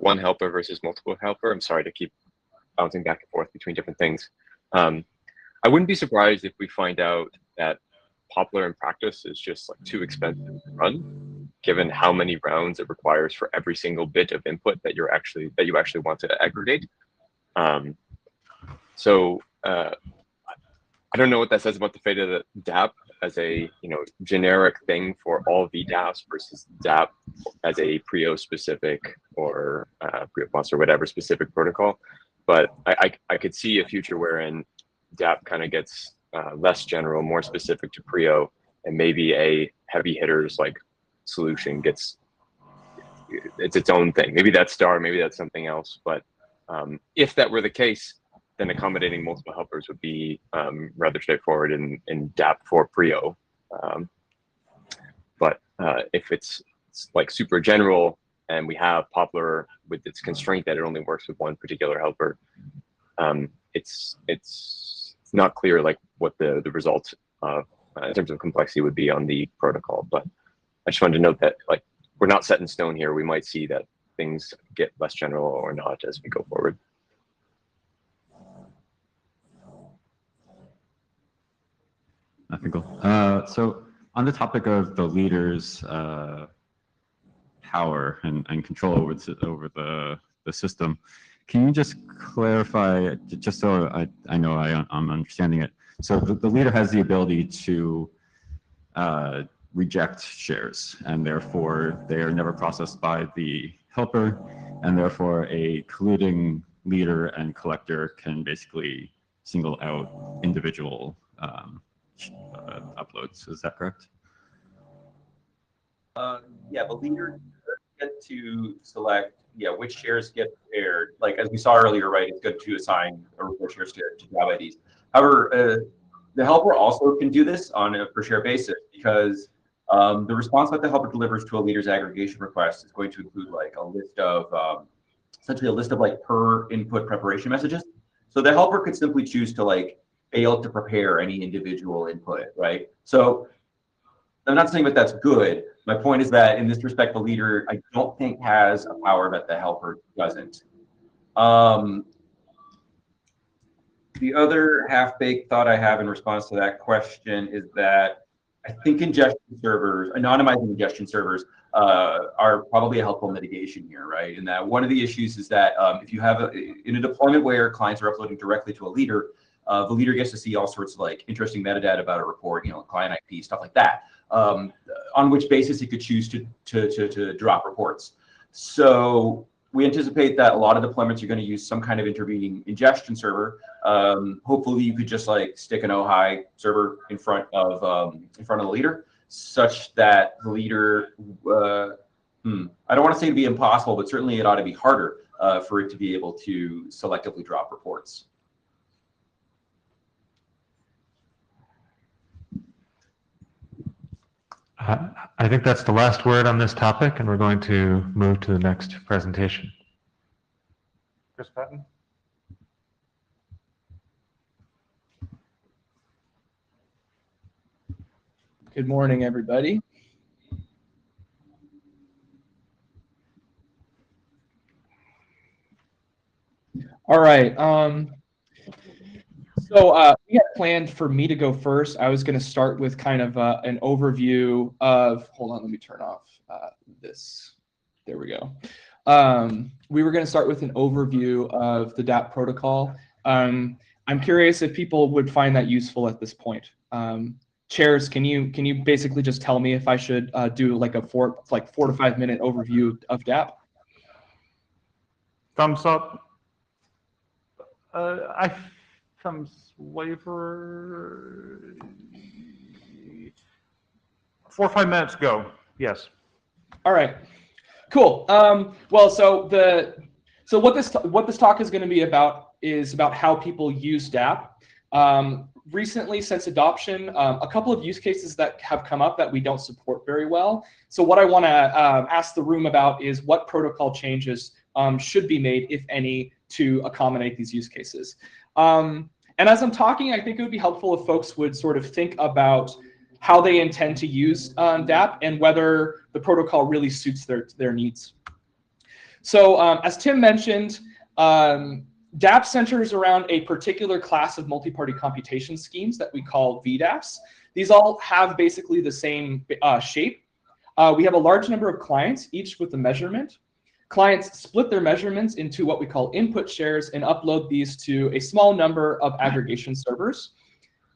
one helper versus multiple helper, I'm sorry to keep bouncing back and forth between different things. I wouldn't be surprised if we find out that Poplar in practice is just like too expensive to run, given how many rounds it requires for every single bit of input that you actually want to aggregate. So I don't know what that says about the fate of the DApp as a generic thing for all VDAPs versus DApp as a Prio specific or Prio Plus or whatever specific protocol. But I could see a future wherein DApp kind of gets less general, more specific to Prio, and maybe a heavy hitters like solution gets its own thing. Maybe that's Star, maybe that's something else. But if that were the case, then accommodating multiple helpers would be rather straightforward in DApp for Prio. But if it's like super general and we have Poplar with its constraint that it only works with one particular helper, it's not clear like what the result in terms of complexity would be on the protocol. But I just wanted to note that like we're not set in stone here. We might see that things get less general or not as we go forward. Okay, cool. So on the topic of the leader's power and control over the system, can you just clarify, just so I know I'm understanding it? So the leader has the ability to reject shares, and therefore they are never processed by the helper, and therefore a colluding leader and collector can basically single out individual uploads. Is that correct? Yeah, the leader get to select which shares get shared. Like as we saw earlier, right? It's good to assign or report shares to job IDs. However, the helper also can do this on a per share basis because the response that the helper delivers to a leader's aggregation request is going to include like a list of essentially a list of like per input preparation messages. So the helper could simply choose to like fail to prepare any individual input, right? So I'm not saying that that's good. My point is that in this respect, the leader, I don't think has a power that the helper doesn't. The other half-baked thought I have in response to that question is that I think ingestion servers, anonymizing ingestion servers, are probably a helpful mitigation here, right? And that one of the issues is that if you have in a deployment where clients are uploading directly to a leader, the leader gets to see all sorts of like interesting metadata about a report, client IP, stuff like that, on which basis he could choose to drop reports. So we anticipate that a lot of deployments are going to use some kind of intervening ingestion server. Hopefully, you could just like stick an OHI server in front of the leader, such that the leader. I don't want to say it'd be impossible, but certainly it ought to be harder for it to be able to selectively drop reports. I think that's the last word on this topic, and we're going to move to the next presentation. Chris Patton. Good morning, everybody. All right. So we had planned for me to go first. I was going to start with kind of an overview of, hold on, let me turn off this. There we go. We were going to start with an overview of the DApp protocol. I'm curious if people would find that useful at this point. Chairs, can you basically just tell me if I should do like a 4 to 5 minute overview of DApp? Thumbs up. Thumbs waiver. 4 or 5 minutes, go. Yes. All right. Cool. Well, so what this talk is going to be about is about how people use DApp. Recently, since adoption, a couple of use cases that have come up that we don't support very well. So what I want to ask the room about is what protocol changes should be made, if any, to accommodate these use cases. And as I'm talking, I think it would be helpful if folks would sort of think about how they intend to use DApp and whether the protocol really suits their needs. So as Tim mentioned, DApp centers around a particular class of multi-party computation schemes that we call VDAPs. These all have basically the same shape. We have a large number of clients, each with a measurement. Clients split their measurements into what we call input shares and upload these to a small number of aggregation servers.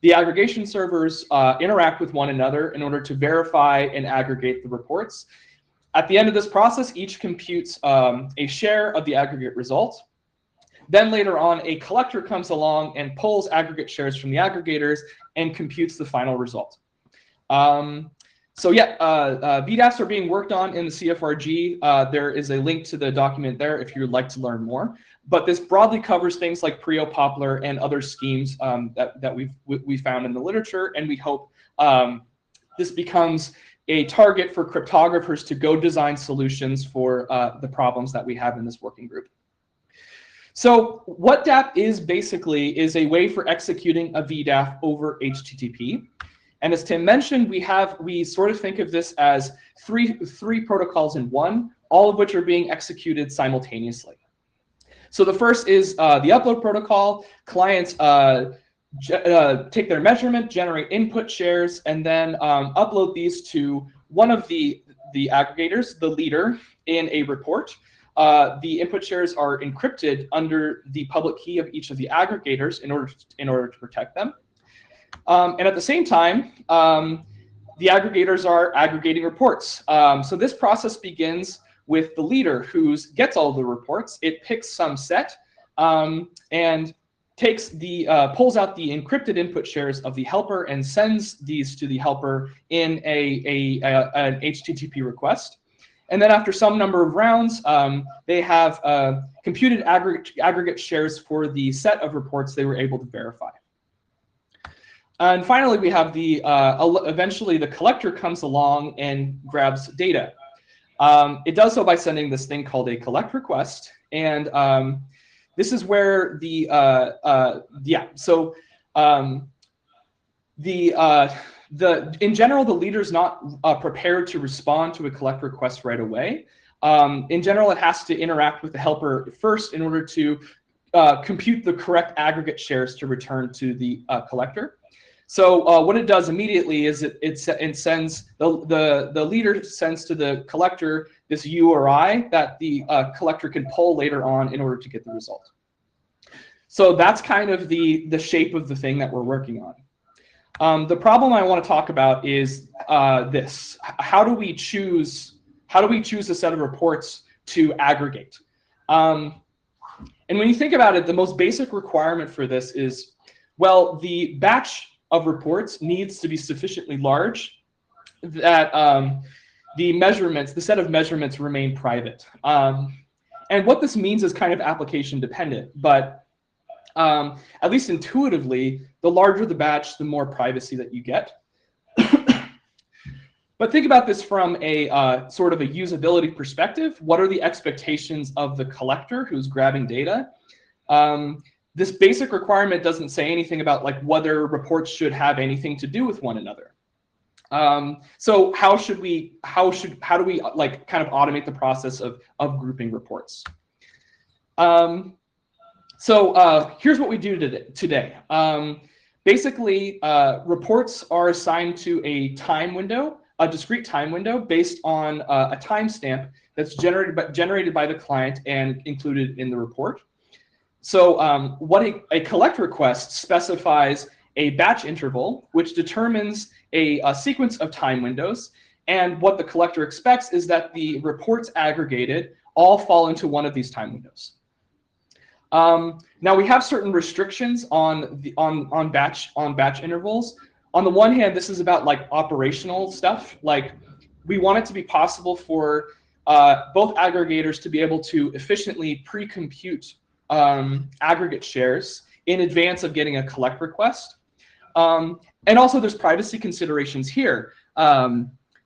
The aggregation servers interact with one another in order to verify and aggregate the reports. At the end of this process, each computes a share of the aggregate result. Then later on, a collector comes along and pulls aggregate shares from the aggregators and computes the final result. So yeah, VDAPs are being worked on in the CFRG. There is a link to the document there if you'd like to learn more. But this broadly covers things like Prio, Poplar, and other schemes that we've found in the literature, and we hope this becomes a target for cryptographers to go design solutions for the problems that we have in this working group. So what DApp is basically is a way for executing a VDAP over HTTP. And as Tim mentioned, we sort of think of this as three protocols in one, all of which are being executed simultaneously. So the first is the upload protocol. Clients take their measurement, generate input shares, and then upload these to one of the aggregators, the leader, in a report. The input shares are encrypted under the public key of each of the aggregators in order to protect them. And at the same time, the aggregators are aggregating reports. So this process begins with the leader who gets all the reports. It picks some set and takes pulls out the encrypted input shares of the helper and sends these to the helper in an HTTP request. And then after some number of rounds, they have computed aggregate shares for the set of reports they were able to verify. And finally, we have eventually the collector comes along and grabs data. It does so by sending this thing called a collect request. And this is where in general, the leader's not prepared to respond to a collect request right away. In general, it has to interact with the helper first in order to compute the correct aggregate shares to return to the collector. So what it does immediately is it sends the leader sends to the collector this URI that the collector can pull later on in order to get the result. So that's kind of the shape of the thing that we're working on. The problem I want to talk about is this: how do we choose a set of reports to aggregate? And when you think about it, the most basic requirement for this is, well, the batch of reports needs to be sufficiently large that the set of measurements remain private. And what this means is kind of application dependent, but at least intuitively, the larger the batch, the more privacy that you get. But think about this from a sort of a usability perspective. What are the expectations of the collector who's grabbing data? This basic requirement doesn't say anything about like whether reports should have anything to do with one another. So how do we like kind of automate the process of grouping reports? So here's what we do today. Basically, reports are assigned to a time window, a discrete time window based on a timestamp that's generated by the client and included in the report. So what a collect request specifies a batch interval, which determines a sequence of time windows. And what the collector expects is that the reports aggregated all fall into one of these time windows. Now we have certain restrictions on batch intervals. On the one hand, this is about like operational stuff. Like we want it to be possible for both aggregators to be able to efficiently pre-compute aggregate shares in advance of getting a collect request. And also there's privacy considerations here.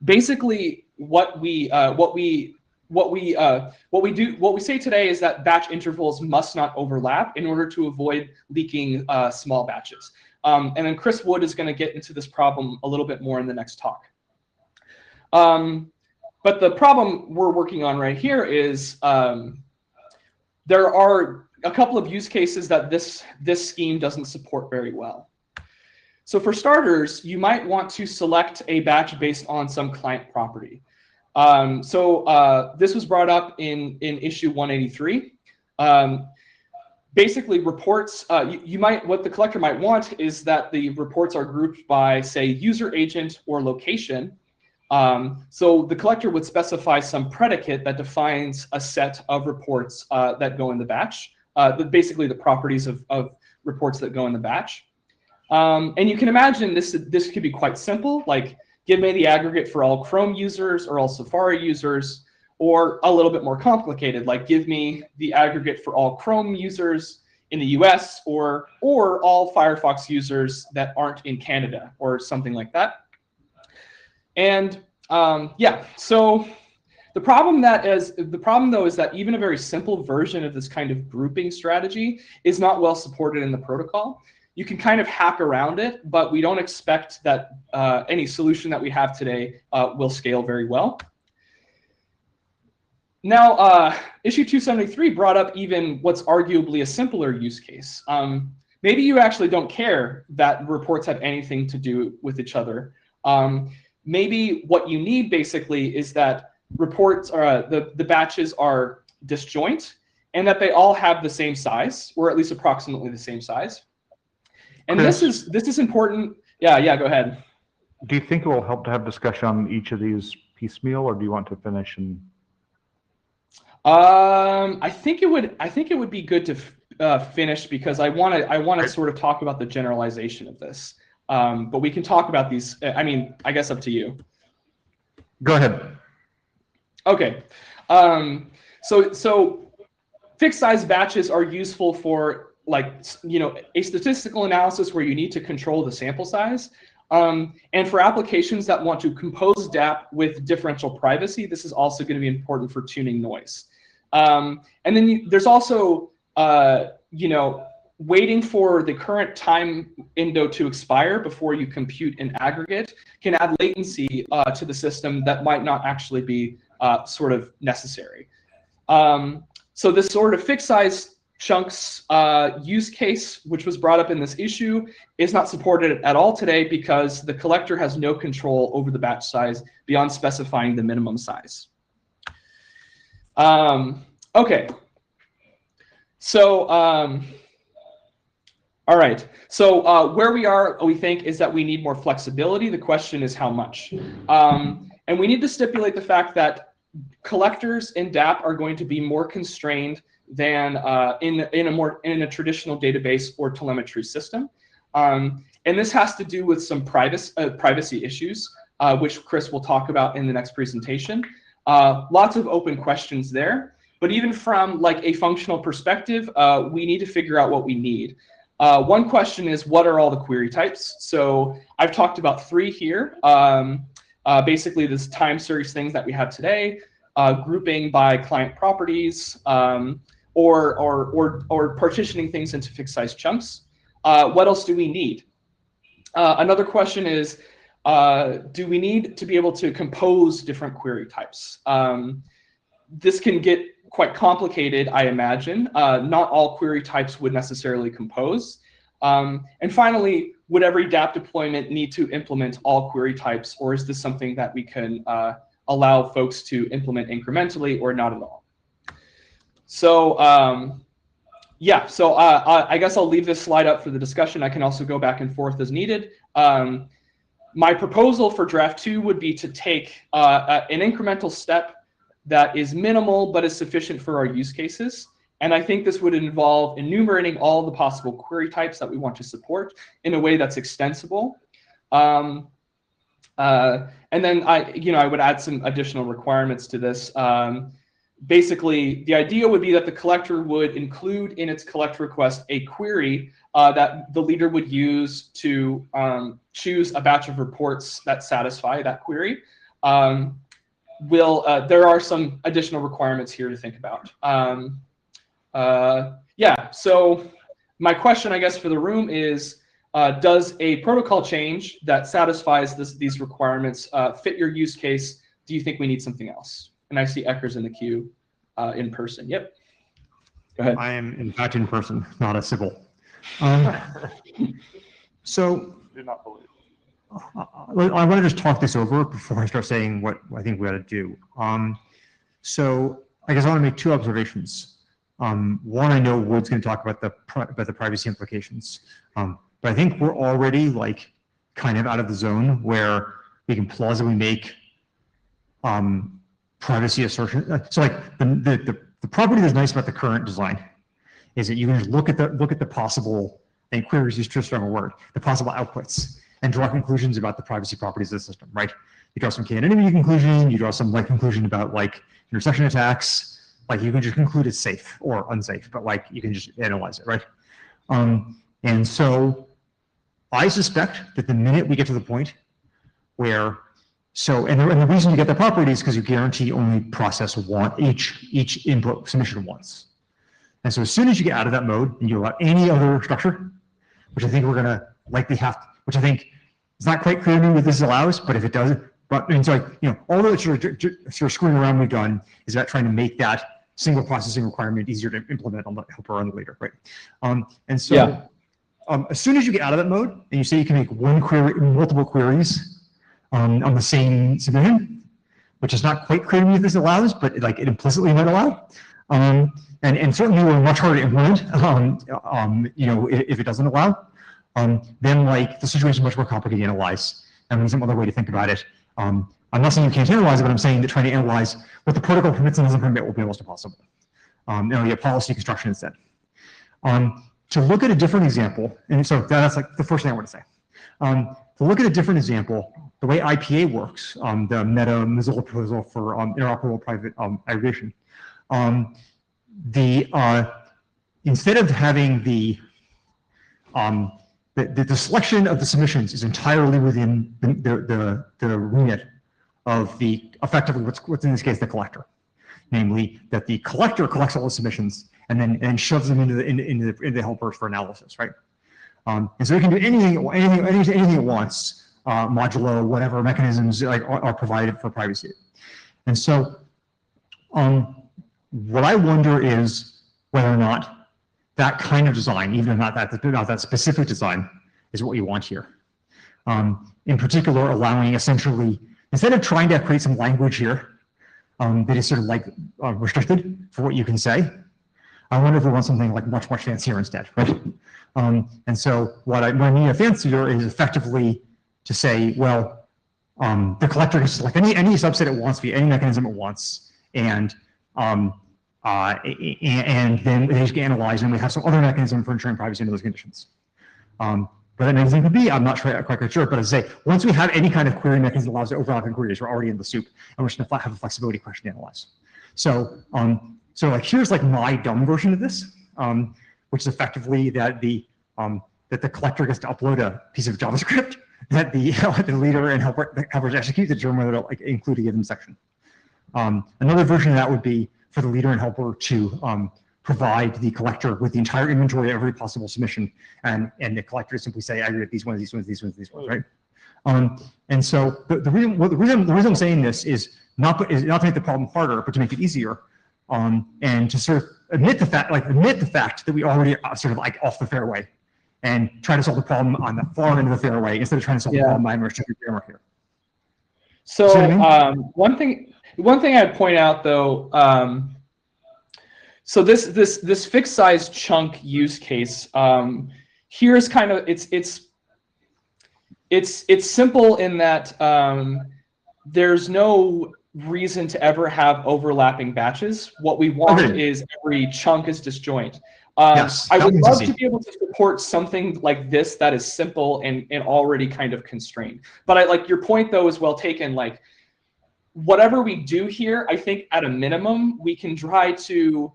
Basically what we say today is that batch intervals must not overlap in order to avoid leaking small batches. And then Chris Wood is going to get into this problem a little bit more in the next talk. But the problem we're working on right here is there are a couple of use cases that this scheme doesn't support very well. So for starters, you might want to select a batch based on some client property. This was brought up in issue 183. Basically, reports, what the collector might want is that the reports are grouped by, say, user agent or location. So the collector would specify some predicate that defines a set of reports that go in the batch, basically the properties of reports that go in the batch. And you can imagine this could be quite simple, like give me the aggregate for all Chrome users or all Safari users, or a little bit more complicated, like give me the aggregate for all Chrome users in the US or all Firefox users that aren't in Canada or something like that. And yeah, so the problem though is that even a very simple version of this kind of grouping strategy is not well supported in the protocol. You can kind of hack around it, but we don't expect that any solution that we have today will scale very well. Now, issue 273 brought up even what's arguably a simpler use case. Maybe you actually don't care that reports have anything to do with each other. Maybe what you need basically is that reports are the batches are disjoint and that they all have the same size, or at least approximately the same size. And Chris, this is important. Yeah, go ahead. Do you think it will help to have discussion on each of these piecemeal, or do you want to finish and? I think it would be good to finish, because I want to sort of talk about the generalization of this. But we can talk about these. I mean, I guess up to you. Go ahead. Okay. So fixed size batches are useful for, like, a statistical analysis where you need to control the sample size. And for applications that want to compose DAP with differential privacy, this is also going to be important for tuning noise. And then there's also, waiting for the current time window to expire before you compute an aggregate can add latency to the system that might not actually be sort of necessary. So this sort of fixed size chunks use case, which was brought up in this issue, is not supported at all today because the collector has no control over the batch size beyond specifying the minimum size. Okay. So, all right. So where we are, we think, is that we need more flexibility. The question is how much. And we need to stipulate the fact that collectors in DAP are going to be more constrained than in a traditional database or telemetry system. And this has to do with some privacy issues, which Chris will talk about in the next presentation. Lots of open questions there. But even from like a functional perspective, we need to figure out what we need. One question is, what are all the query types? So I've talked about 3 here. Basically, this time series things that we have today, grouping by client properties, or partitioning things into fixed size chunks. What else do we need? Another question is, do we need to be able to compose different query types? This can get quite complicated, I imagine. Not all query types would necessarily compose. And finally, would every DAP deployment need to implement all query types, or is this something that we can allow folks to implement incrementally or not at all? So yeah, so I guess I'll leave this slide up for the discussion. I can also go back and forth as needed. My proposal for draft 2 would be to take an incremental step that is minimal but is sufficient for our use cases. And I think this would involve enumerating all the possible query types that we want to support in a way that's extensible. And then I would add some additional requirements to this. Basically, the idea would be that the collector would include in its collect request a query that the leader would use to choose a batch of reports that satisfy that query. There are some additional requirements here to think about. Yeah, so my question, I guess, for the room is, does a protocol change that satisfies these requirements fit your use case? Do you think we need something else? And I see Ecker's in the queue in person. Yep. Go ahead. I am, in fact, in person, not a Sybil. So Do not believe. I want to just talk this over before I start saying what I think we ought to do. So I guess I want to make 2 observations. One, I know Wood's going to talk about the privacy implications, but I think we're already like kind of out of the zone where we can plausibly make privacy assertion. So like the property that's nice about the current design is that you can just look at the possible, and queries is too strong a word, the possible outputs, and draw conclusions about the privacy properties of the system, right? You draw some k-anonymity conclusion, you draw some like conclusion about like intersection attacks, like you can just conclude it's safe or unsafe, but like you can just analyze it, right? And so I suspect that the minute we get to the point where, and the reason you get the property is because you guarantee only process each input submission once. And so as soon as you get out of that mode and you allow any other structure, which I think we're gonna likely have to, which I think it's not quite clear to me what this allows, but if it does, and so all the sort of screwing around we've done is about trying to make that single processing requirement easier to implement on the helper on the leader, right? And so yeah. As soon as you get out of that mode and you say you can make one query, multiple queries on the same submission, which is not quite clear to me if this allows, but like it implicitly might allow. And certainly we're much harder to implement, if it doesn't allow. Then like the situation is much more complicated to analyze. and there's some other way to think about it. I'm not saying you can't analyze it, but I'm saying that trying to analyze what the protocol permits and doesn't permit will be almost impossible. You policy construction instead. To look at a different example, and so that's like the first thing I want to say. To look at a different example, the way IPA works, the Meta Mozilla proposal for interoperable private aggregation, instead of having the selection of the submissions is entirely within the remit of the effectively what's in this case the collector, namely that the collector collects all the submissions and then shoves them into the helpers for analysis, right? And so it can do anything it wants, modulo whatever mechanisms are provided for privacy. And so what I wonder is whether or not that kind of design, even if not that specific design, is what you want here. In particular, allowing essentially, instead of trying to create some language here that is sort of like restricted for what you can say, I wonder if we want something like much fancier instead, right? And so what I need fancier is effectively to say, well, the collector can select any subset it wants via any mechanism it wants, and then they just get analyzed, and we have some other mechanism for ensuring privacy under those conditions. But that mechanism could be, I'm not quite sure, but as I say, once we have any kind of query mechanism that allows overlapping queries, we're already in the soup, and we're just gonna have a flexibility question to analyze. So, like here's like my dumb version of this, which is effectively that the collector gets to upload a piece of JavaScript that the leader and helpers execute to determine whether to like include a given section. Another version of that would be for the leader and helper to provide the collector with the entire inventory of every possible submission, and the collector simply say aggregate these ones, right? And so the reason I'm saying this is not to make the problem harder, but to make it easier, and to sort of admit the fact that we already are sort of like off the fairway, and try to solve the problem on the far end of the fairway instead of trying to solve the problem by restricted grammar here. So one thing I'd point out though, so this fixed size chunk use case, here's kind of it's simple in that there's no reason to ever have overlapping batches. What we want is every chunk is disjoint. Yes, I would love to be able to support something like this that is simple and already kind of constrained. But I like your point though is well taken. Like whatever we do here, I think at a minimum we can try to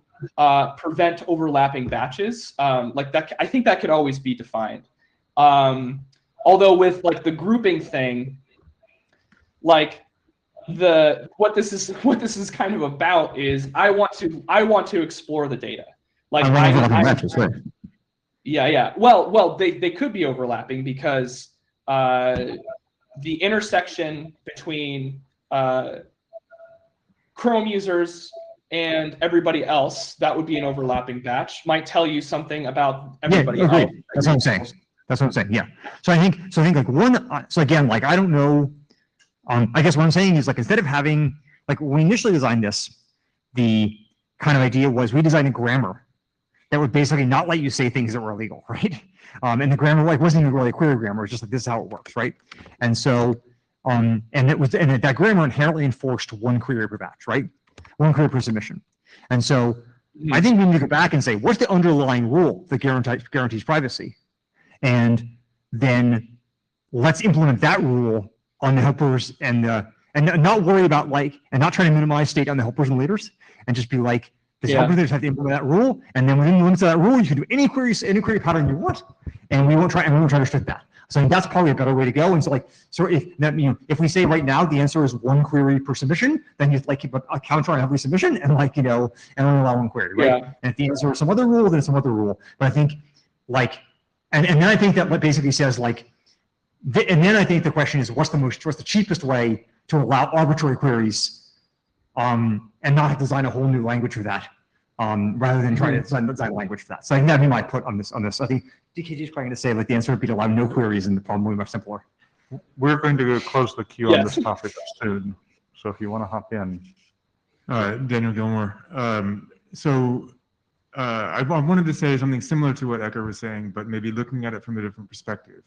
prevent overlapping batches. Like that, I think that could always be defined. Although with like the grouping thing, like what this is kind of about is I want to explore the data. Like yeah. Well, they could be overlapping because the intersection between Chrome users and everybody else, that would be an overlapping batch, might tell you something about everybody else. That's what I'm saying. Yeah. So I think like one. So again, like I don't know. I guess what I'm saying is like instead of having like when we initially designed this, the kind of idea was we designed a grammar that would basically not let you say things that were illegal, right? And the grammar like wasn't even really a query grammar. It's just like this is how it works, right? And so and that grammar inherently enforced one query per batch, right? One query per submission. And so I think we need to go back and say what's the underlying rule that guarantees privacy, and then let's implement that rule on the helpers and not worry about like and not try to minimize state on the helpers and leaders, and just be like the helpers leaders have to implement that rule, and then within the limits of that rule you can do any query pattern you want, and we won't try to restrict that. So I think that's probably a better way to go. And so like if we say right now the answer is one query per submission, then you like keep a counter on every submission and like and only allow one query, right? Yeah. And if the answer is some other rule, then some other rule. But I think like and then I think that what basically says like and then I think the question is what's the cheapest way to allow arbitrary queries and not have to design a whole new language for that rather than try to design a language for that. So I think that'd be my put on this. I think DKG is probably going to say like the answer would be to allow no queries, and the problem will be much simpler. We're going to close the queue on this topic soon. So if you want to hop in. Daniel Gilmore. I wanted to say something similar to what Ecker was saying, but maybe looking at it from a different perspective.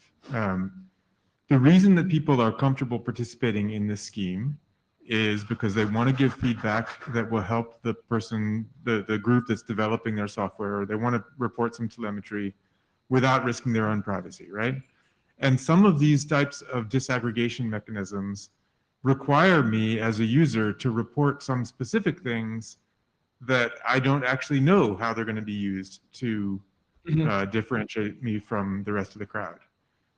the reason that people are comfortable participating in this scheme is because they want to give feedback that will help the person, the group that's developing their software, or they want to report some telemetry without risking their own privacy, right? And some of these types of disaggregation mechanisms require me as a user to report some specific things that I don't actually know how they're going to be used to differentiate me from the rest of the crowd.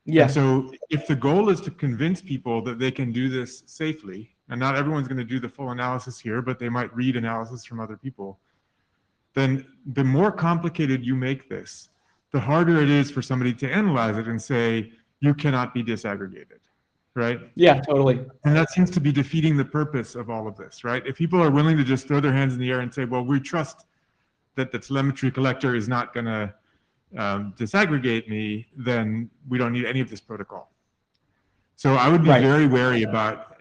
Yeah. And so if the goal is to convince people that they can do this safely, and not everyone's going to do the full analysis here, but they might read analysis from other people, then the more complicated you make this, the harder it is for somebody to analyze it and say, you cannot be disaggregated, right? Yeah, totally. And that seems to be defeating the purpose of all of this, right? If people are willing to just throw their hands in the air and say, well, we trust that the telemetry collector is not going to disaggregate me, then we don't need any of this protocol. So I would be very wary about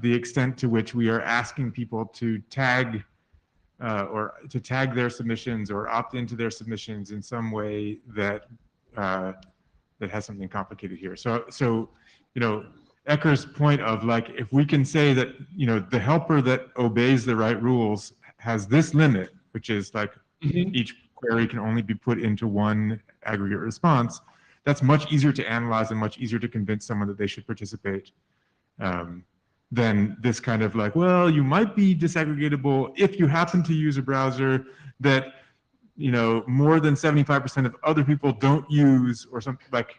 the extent to which we are asking people to tag or to tag their submissions or opt into their submissions in some way that that has something complicated here. So you know, Ecker's point of like, if we can say that, you know, the helper that obeys the right rules has this limit, which is like each query can only be put into one aggregate response, that's much easier to analyze and much easier to convince someone that they should participate than this kind of like, well, you might be disaggregatable if you happen to use a browser that, you know, more than 75% of other people don't use, or something. Like,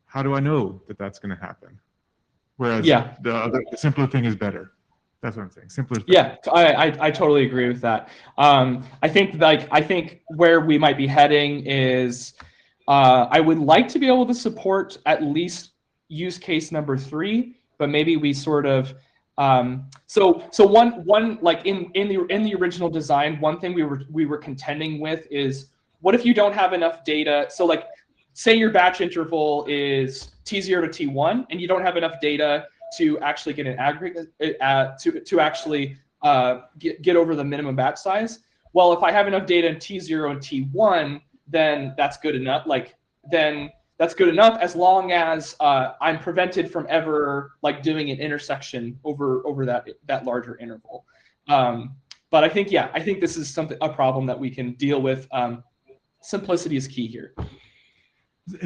how do I know that that's going to happen? Whereas the simpler thing is better. That's what I'm saying. Simpler is better. Yeah, I totally agree with that. I think where we might be heading is I would like to be able to support at least use case number 3, but maybe we sort of so one like in the original design, one thing we were contending with is, what if you don't have enough data? So like, say your batch interval is T0 to T1, and you don't have enough data to actually get an aggregate to actually get over the minimum batch size. Well, if I have enough data in T0 and T1, then that's good enough. Like, then that's good enough as long as I'm prevented from ever like doing an intersection over that larger interval. But I think this is a problem that we can deal with. Simplicity is key here.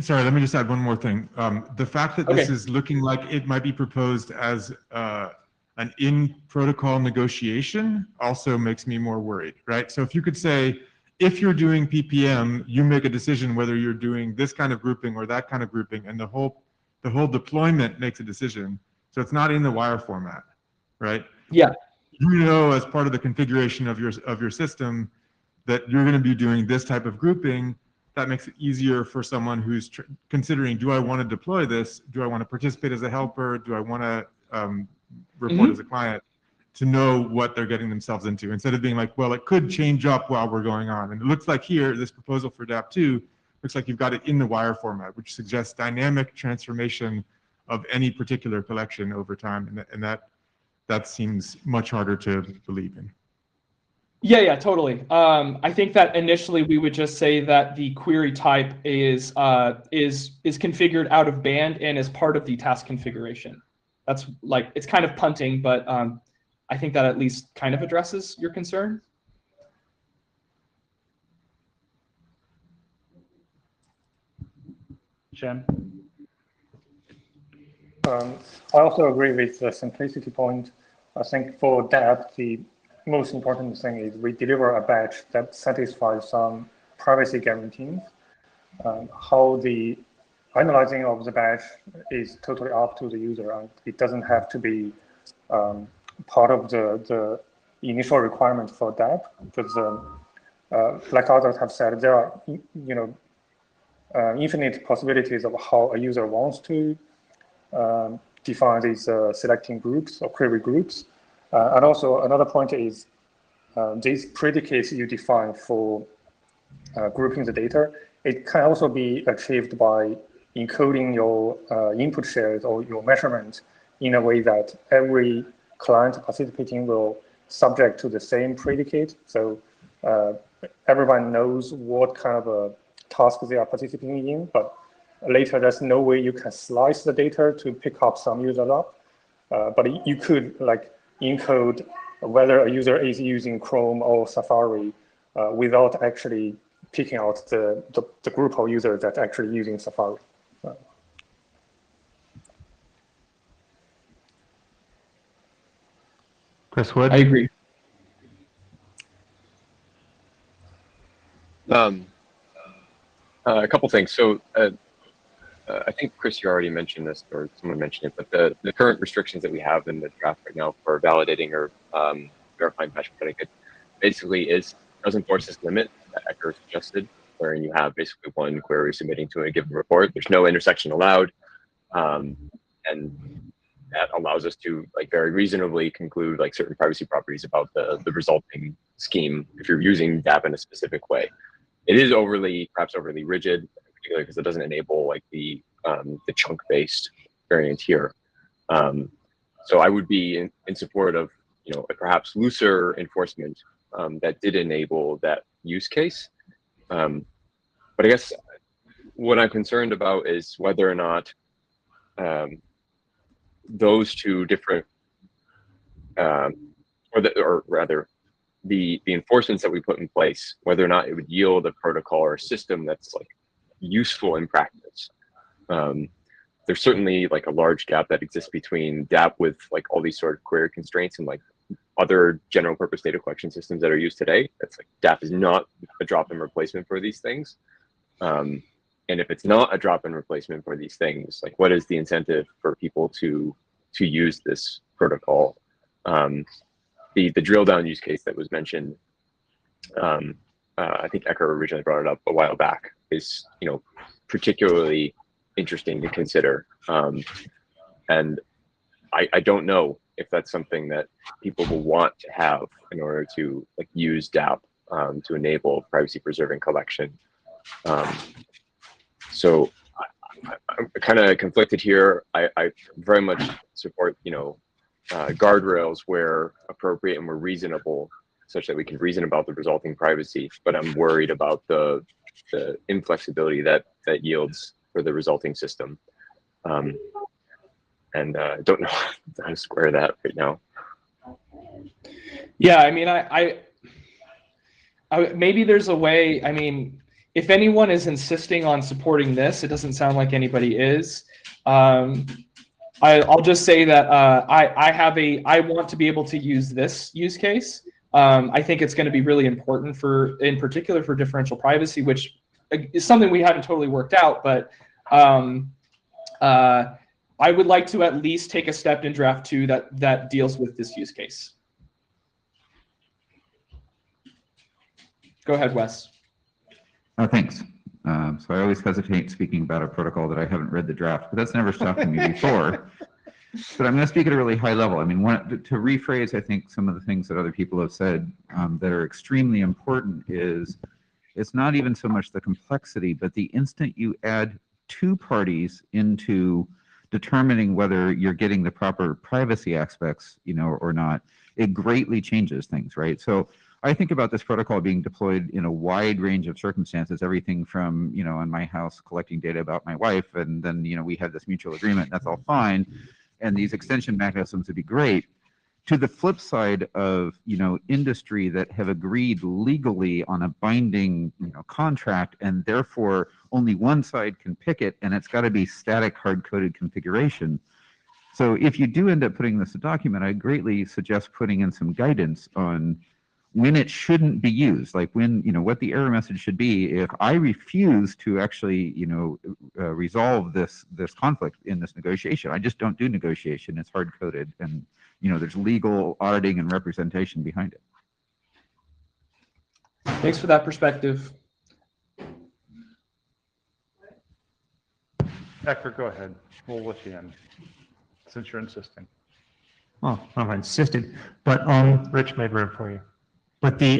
Sorry, let me just add one more thing. The fact that this is looking like it might be proposed as an in-protocol negotiation also makes me more worried, right? So if you could say, if you're doing PPM, you make a decision whether you're doing this kind of grouping or that kind of grouping, and the whole deployment makes a decision. So it's not in the wire format, right? Yeah. You know, as part of the configuration of your system, that you're going to be doing this type of grouping. That makes it easier for someone who's considering, do I want to deploy this? Do I want to participate as a helper? Do I want to report as a client? To know what they're getting themselves into, instead of being like, well, it could change up while we're going on. And it looks like here, this proposal for DAP2 looks like you've got it in the wire format, which suggests dynamic transformation of any particular collection over time. And that seems much harder to believe in. Yeah, totally. I think that initially we would just say that the query type is configured out of band and is part of the task configuration. That's like, it's kind of punting, but I think that at least kind of addresses your concern. Jen? I also agree with the simplicity point. I think for DAP, the most important thing is we deliver a batch that satisfies some privacy guarantees. How the analyzing of the batch is totally up to the user, and it doesn't have to be part of the initial requirement for DAP, because like others have said, there are infinite possibilities of how a user wants to define these selecting groups or query groups. And also another point is these predicates you define for grouping the data, it can also be achieved by encoding your input shares or your measurement in a way that every client participating will subject to the same predicate. So everyone knows what kind of a task they are participating in, but later there's no way you can slice the data to pick up some user log. But you could like encode whether a user is using Chrome or Safari without actually picking out the group of users that's actually using Safari. Chris Wood? I agree. A couple things. So I think, Chris, you already mentioned this, or someone mentioned it, but the current restrictions that we have in the draft right now for validating or verifying patch predicate basically does enforce this limit that Ecker suggested, wherein you have basically one query submitting to a given report. There's no intersection allowed, and that allows us to like very reasonably conclude like certain privacy properties about the resulting scheme if you're using DApp in a specific way. It is perhaps overly rigid, particularly because it doesn't enable like the chunk-based variant here. So I would be in support of a perhaps looser enforcement that did enable that use case. But I guess what I'm concerned about is whether or not those two different, or rather, the enforcements that we put in place, whether or not it would yield a protocol or a system that's like useful in practice. There's certainly like a large gap that exists between DApp with like all these sort of query constraints and like other general purpose data collection systems that are used today. That's like DApp is not a drop-in replacement for these things. And if it's not a drop-in replacement for these things, like what is the incentive for people to use this protocol? The drill down use case that was mentioned, I think Ecker originally brought it up a while back, is particularly interesting to consider. And I don't know if that's something that people will want to have in order to like use DApp to enable privacy preserving collection. So I'm kind of conflicted here. I very much support guardrails where appropriate and where reasonable, such that we can reason about the resulting privacy. But I'm worried about the inflexibility that yields for the resulting system. And I don't know how to square that right now. Yeah, I mean, I maybe there's a way. I mean, if anyone is insisting on supporting this, it doesn't sound like anybody is. I'll just say that I want to be able to use this use case. I think it's going to be really important in particular for differential privacy, which is something we haven't totally worked out, but I would like to at least take a step in draft 2 that deals with this use case. Go ahead, Wes. Oh, thanks. So I always hesitate speaking about a protocol that I haven't read the draft, but that's never stopped me before. But I'm going to speak at a really high level. I mean, to rephrase, I think, some of the things that other people have said that are extremely important is it's not even so much the complexity, but the instant you add two parties into determining whether you're getting the proper privacy aspects, or not, it greatly changes things, right? So I think about this protocol being deployed in a wide range of circumstances, everything from, in my house collecting data about my wife, and then, we have this mutual agreement, that's all fine. And these extension mechanisms would be great. To the flip side of, industry that have agreed legally on a binding, contract, and therefore only one side can pick it, and it's got to be static hard-coded configuration. So if you do end up putting this in a document, I greatly suggest putting in some guidance on when it shouldn't be used, like when, what the error message should be if I refuse to actually, resolve this conflict in this negotiation. I just don't do negotiation. It's hard coded, and there's legal auditing and representation behind it. Thanks for that perspective. Ecker, go ahead. We'll let you in since you're insisting. Well, I don't know if I insisted, but Rich made room for you. But the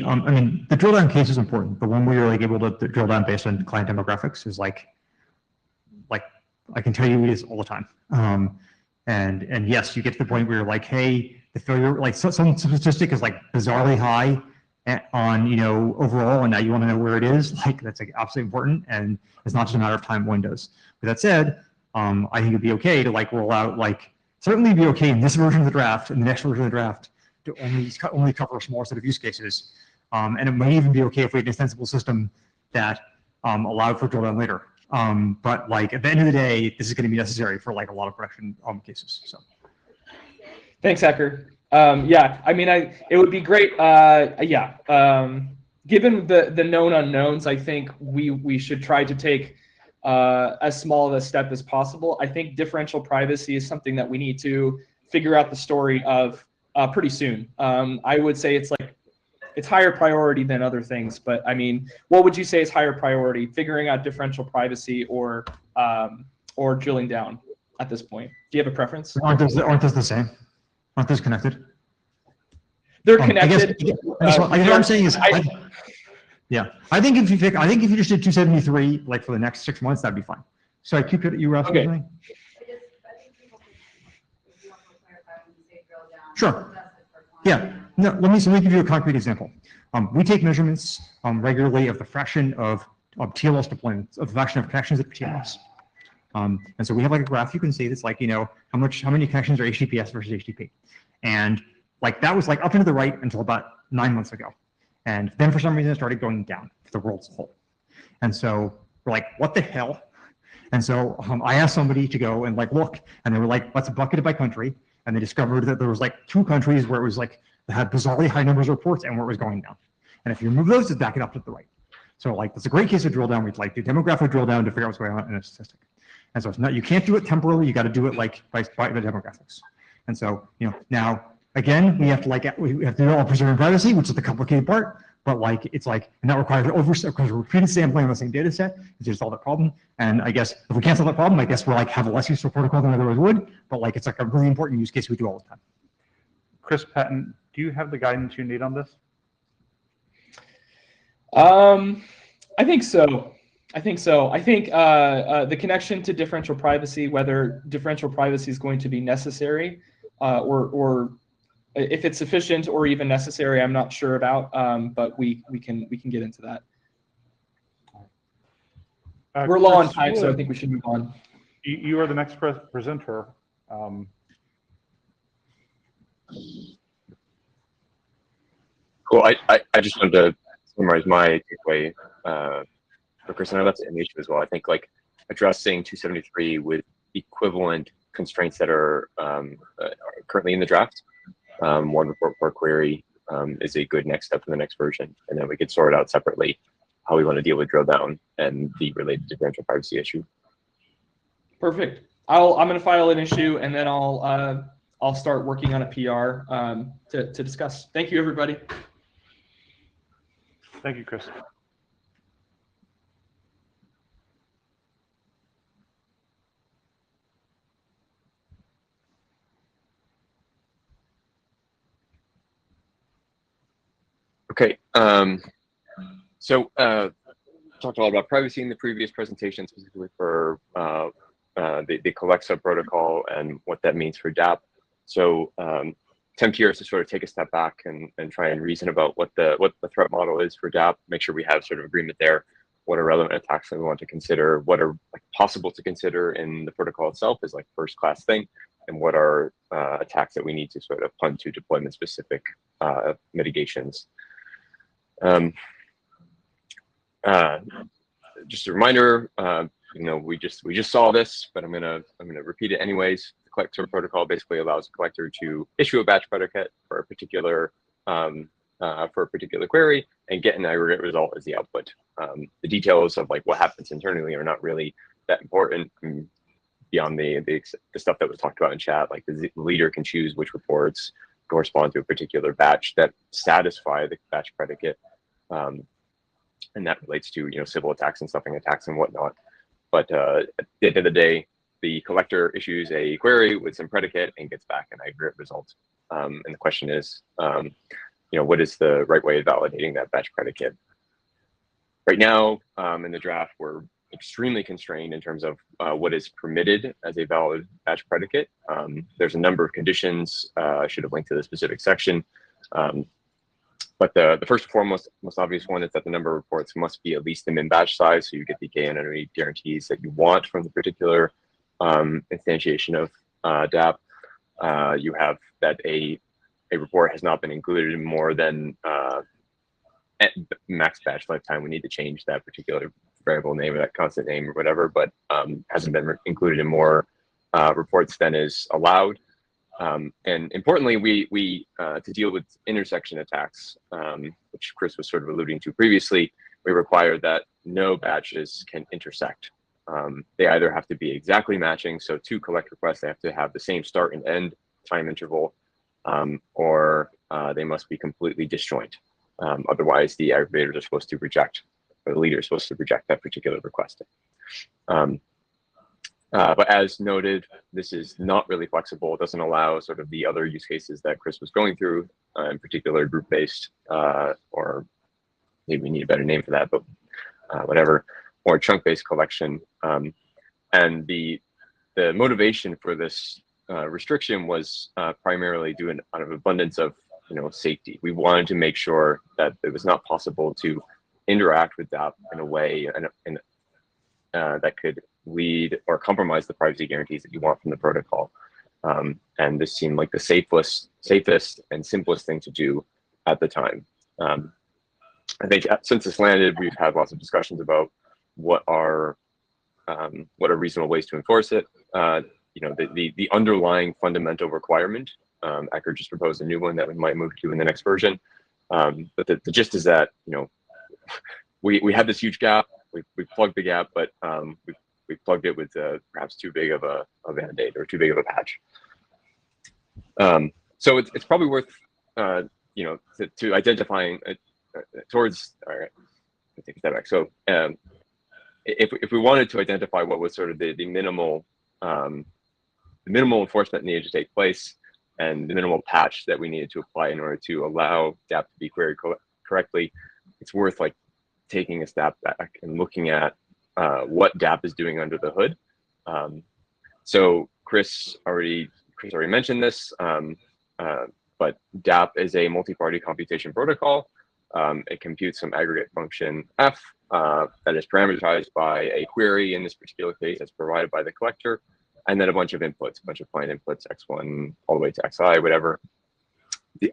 the drill down case is important. The one where you're like able to drill down based on client demographics is like I can tell you it is all the time. And yes, you get to the point where you're like, hey, the failure, like some statistic is like bizarrely high, on, you know, overall, and now you want to know where it is, like that's like absolutely important, and it's not just a matter of time windows. With that said, I think it'd be okay to like roll out, like certainly be okay in this version of the draft and the next version of the draft to only cover a small set of use cases. And it might even be okay if we had an extensible system that allowed for drill down later. But like at the end of the day, this is going to be necessary for like a lot of production cases. So. Thanks, Hacker. Yeah, I mean, it would be great. Given the known unknowns, I think we should try to take as small of a step as possible. I think differential privacy is something that we need to figure out the story of pretty soon. I would say it's higher priority than other things, but I mean, what would you say is higher priority? Figuring out differential privacy or drilling down at this point? Do you have a preference? Aren't those the same? Aren't those connected? They're connected. What I'm saying is, I think if you just did 273 like for the next 6 months, that'd be fine. Sorry, you were asking something? Sure. Yeah. No, let me give you a concrete example. We take measurements regularly of the fraction of TLS deployments, of the fraction of connections at TLS. And so we have like a graph you can see that's like, you know, how many connections are HTTPS versus HTTP. And like that was like up and to the right until about 9 months ago. And then for some reason it started going down for the world as a whole. And so we're like, what the hell? And so I asked somebody to go and like look, and they were like, let's bucket it by country. And they discovered that there was like 2 countries where it was like, they had bizarrely high numbers of reports and where it was going down. And if you remove those, it's back it up to the right. So like, that's a great case of drill down. We'd like do demographic drill down to figure out what's going on in a statistic. And so it's not, you can't do it temporally. You got to do it like by the demographics. And so, you know, now again, we have to do all preserving privacy, which is the complicated part. But like, it's like, and that requires because repeated sampling on the same data set is just solve that problem. And I guess if we can't solve that problem, I guess we'll like have a less useful protocol than we otherwise would. But like, it's like a really important use case we do all the time. Chris Patton, do you have the guidance you need on this? I think so. I think the connection to differential privacy, whether differential privacy is going to be necessary or if it's sufficient or even necessary, I'm not sure about, but we can get into that. We're low on time, so I think we should move on. You are the next presenter. Cool. I just wanted to summarize my takeaway for Chris, and that's an issue as well. I think like addressing 273 with equivalent constraints that are currently in the draft. One report per query is a good next step for the next version, and then we could sort out separately how we want to deal with drill down and the related differential privacy issue. Perfect. I'm going to file an issue, and then I'll start working on a PR to discuss. Thank you, everybody. Thank you, Chris. Okay, so talked a lot about privacy in the previous presentation, specifically for the Collexa protocol and what that means for DApp. So attempt here is to sort of take a step back and try and reason about what the threat model is for DApp, make sure we have sort of agreement there, what are relevant attacks that we want to consider, what are like possible to consider in the protocol itself is like first class thing, and what are attacks that we need to sort of punt to deployment specific mitigations. Just a reminder, you know, we just saw this, but I'm gonna repeat it anyways. The collector protocol basically allows a collector to issue a batch predicate for a particular query and get an aggregate result as the output. The details of like what happens internally are not really that important beyond the stuff that was talked about in chat. Like the leader can choose which reports correspond to a particular batch that satisfy the batch predicate. And that relates to, you know, civil attacks and stuffing attacks and whatnot. But at the end of the day, the collector issues a query with some predicate and gets back an aggregate result. And the question is, you know, what is the right way of validating that batch predicate? Right now, in the draft, we're extremely constrained in terms of what is permitted as a valid batch predicate. There's a number of conditions. I should have linked to the specific section. But the first and foremost, most obvious one is that the number of reports must be at least the min batch size, so you get the KNNE guarantees that you want from the particular instantiation of DApp. You have that a report has not been included in more than max batch lifetime. We need to change that particular variable name or that constant name or whatever, but hasn't been included in more reports than is allowed. And importantly, we to deal with intersection attacks, which Chris was sort of alluding to previously, we require that no batches can intersect. They either have to be exactly matching, so 2 collect requests, they have to have the same start and end time interval, or they must be completely disjoint. Otherwise, the aggregators are supposed to reject, or the leader is supposed to reject that particular request. But as noted, this is not really flexible. It doesn't allow sort of the other use cases that Chris was going through, in particular group-based, or maybe we need a better name for that, but whatever, or chunk-based collection. And the motivation for this restriction was primarily due out of abundance of safety. We wanted to make sure that it was not possible to interact with DApp in a way that could lead or compromise the privacy guarantees that you want from the protocol. And this seemed like the safest and simplest thing to do at the time. I think since this landed, we've had lots of discussions about what are reasonable ways to enforce it. The underlying fundamental requirement. Ecker just proposed a new one that we might move to in the next version. But the gist is that we had this huge gap. We plugged the gap, but we plugged it with perhaps too big of a band-aid or too big of a patch. So it's probably worth to identifying towards. All right, I take a step back. So if we wanted to identify what was sort of the minimal enforcement needed to take place, and the minimal patch that we needed to apply in order to allow DApp to be queried correctly, it's worth like taking a step back and looking at what DApp is doing under the hood. So Chris already mentioned this, but DApp is a multi-party computation protocol. It computes some aggregate function f that is parameterized by a query in this particular case that's provided by the collector, and then a bunch of inputs, a bunch of client inputs, x1 all the way to xi, whatever.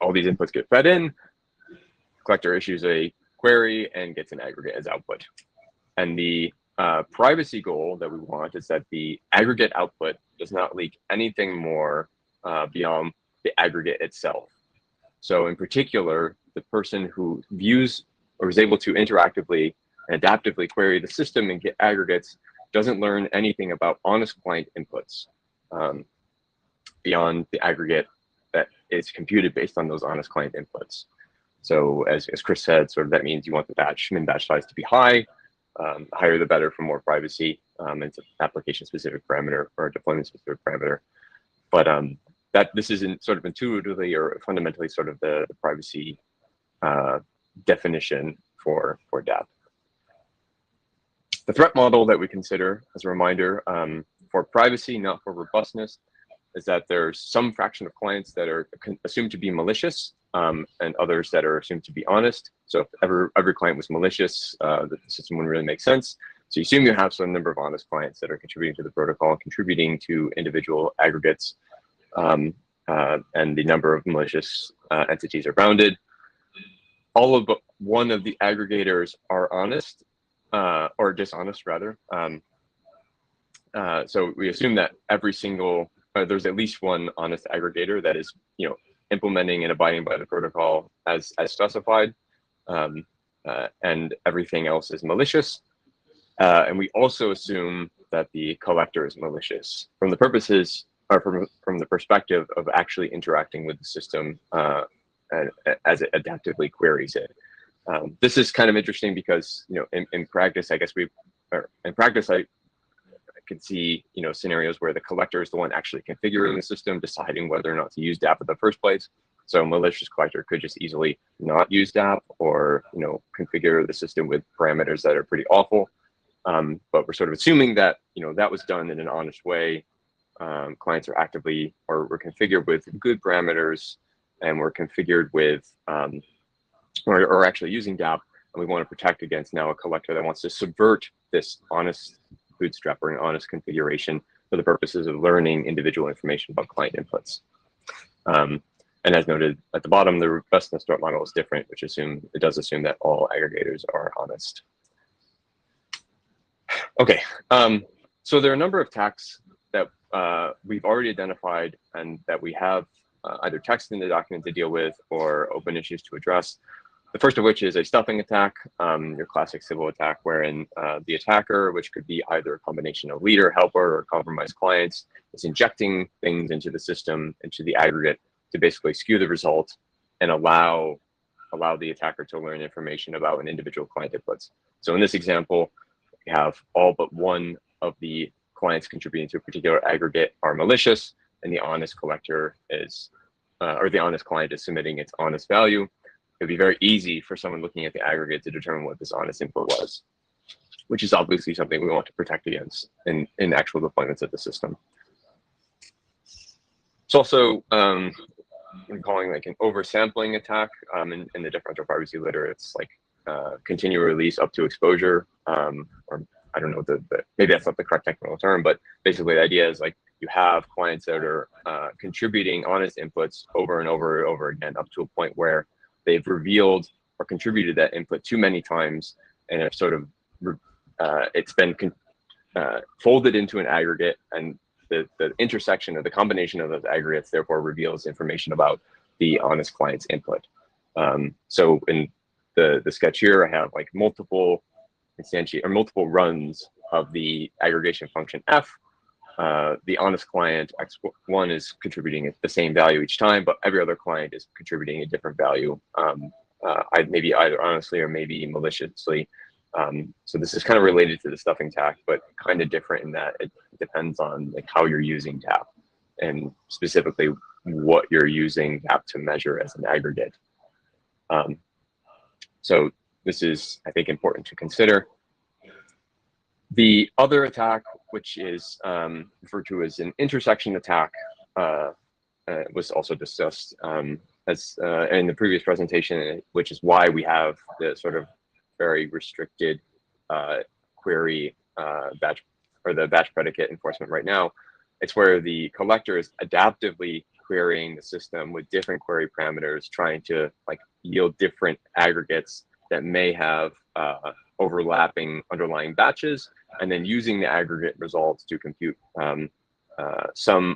All these inputs get fed in. Collector issues a query and gets an aggregate as output. And the privacy goal that we want is that the aggregate output does not leak anything more beyond the aggregate itself. So in particular, the person who views or is able to interactively and adaptively query the system and get aggregates doesn't learn anything about honest client inputs beyond the aggregate that is computed based on those honest client inputs. So as Chris said, sort of that means you want the min batch size to be high. Higher the better for more privacy. It's an application-specific parameter or a deployment-specific parameter. But that this isn't sort of intuitively or fundamentally sort of the privacy definition for DApp. The threat model that we consider, as a reminder, for privacy, not for robustness, is that there's some fraction of clients that are assumed to be malicious and others that are assumed to be honest. So if every client was malicious, the system wouldn't really make sense. So you assume you have some number of honest clients that are contributing to the protocol, contributing to individual aggregates, and the number of malicious entities are bounded. All of but one of the aggregators are honest, or dishonest rather. So we assume that every single, there's at least one honest aggregator that is, implementing and abiding by the protocol as specified, and everything else is malicious. And we also assume that the collector is malicious from the purposes, or from the perspective of actually interacting with the system as it adaptively queries it. This is kind of interesting because, in practice, I guess I could see, scenarios where the collector is the one actually configuring the system, deciding whether or not to use DApp in the first place. So a malicious collector could just easily not use DApp or, configure the system with parameters that are pretty awful. But we're sort of assuming that, that was done in an honest way. Clients are actively, or were configured with good parameters, and were configured with or actually using DApp, and we want to protect against now a collector that wants to subvert this honest bootstrap or an honest configuration for the purposes of learning individual information about client inputs. And as noted at the bottom, the robustness threat model is different, which does assume that all aggregators are honest. Okay, so there are a number of attacks that we've already identified and that we have either text in the document to deal with or open issues to address. The first of which is a stuffing attack, your classic Sybil attack, wherein the attacker, which could be either a combination of leader, helper, or compromised clients, is injecting things into the system, into the aggregate, to basically skew the result and allow the attacker to learn information about an individual client inputs. So in this example, we have all but one of the clients contributing to a particular aggregate are malicious, and the honest collector is, or the honest client is submitting its honest value. It would be very easy for someone looking at the aggregate to determine what this honest input was, which is obviously something we want to protect against in actual deployments of the system. It's also we're calling like an oversampling attack in the differential privacy litter. It's like continual release up to exposure, or I don't know, maybe that's not the correct technical term, but basically the idea is like you have clients that are contributing honest inputs over and over and over again up to a point where they've revealed or contributed that input too many times, and have sort of it's been folded into an aggregate, and the intersection of the combination of those aggregates therefore reveals information about the honest client's input. So in the sketch here, I have like multiple runs of the aggregation function f. The honest client x1 is contributing the same value each time, but every other client is contributing a different value, maybe either honestly or maybe maliciously. So this is kind of related to the stuffing attack, but kind of different in that it depends on like how you're using DApp, and specifically what you're using DApp to measure as an aggregate. So this is, I think, important to consider. The other attack, which is referred to as an intersection attack, was also discussed as in the previous presentation, which is why we have the sort of very restricted query batch, or the batch predicate enforcement right now. It's where the collector is adaptively querying the system with different query parameters, trying to like yield different aggregates that may have overlapping underlying batches, and then using the aggregate results to compute some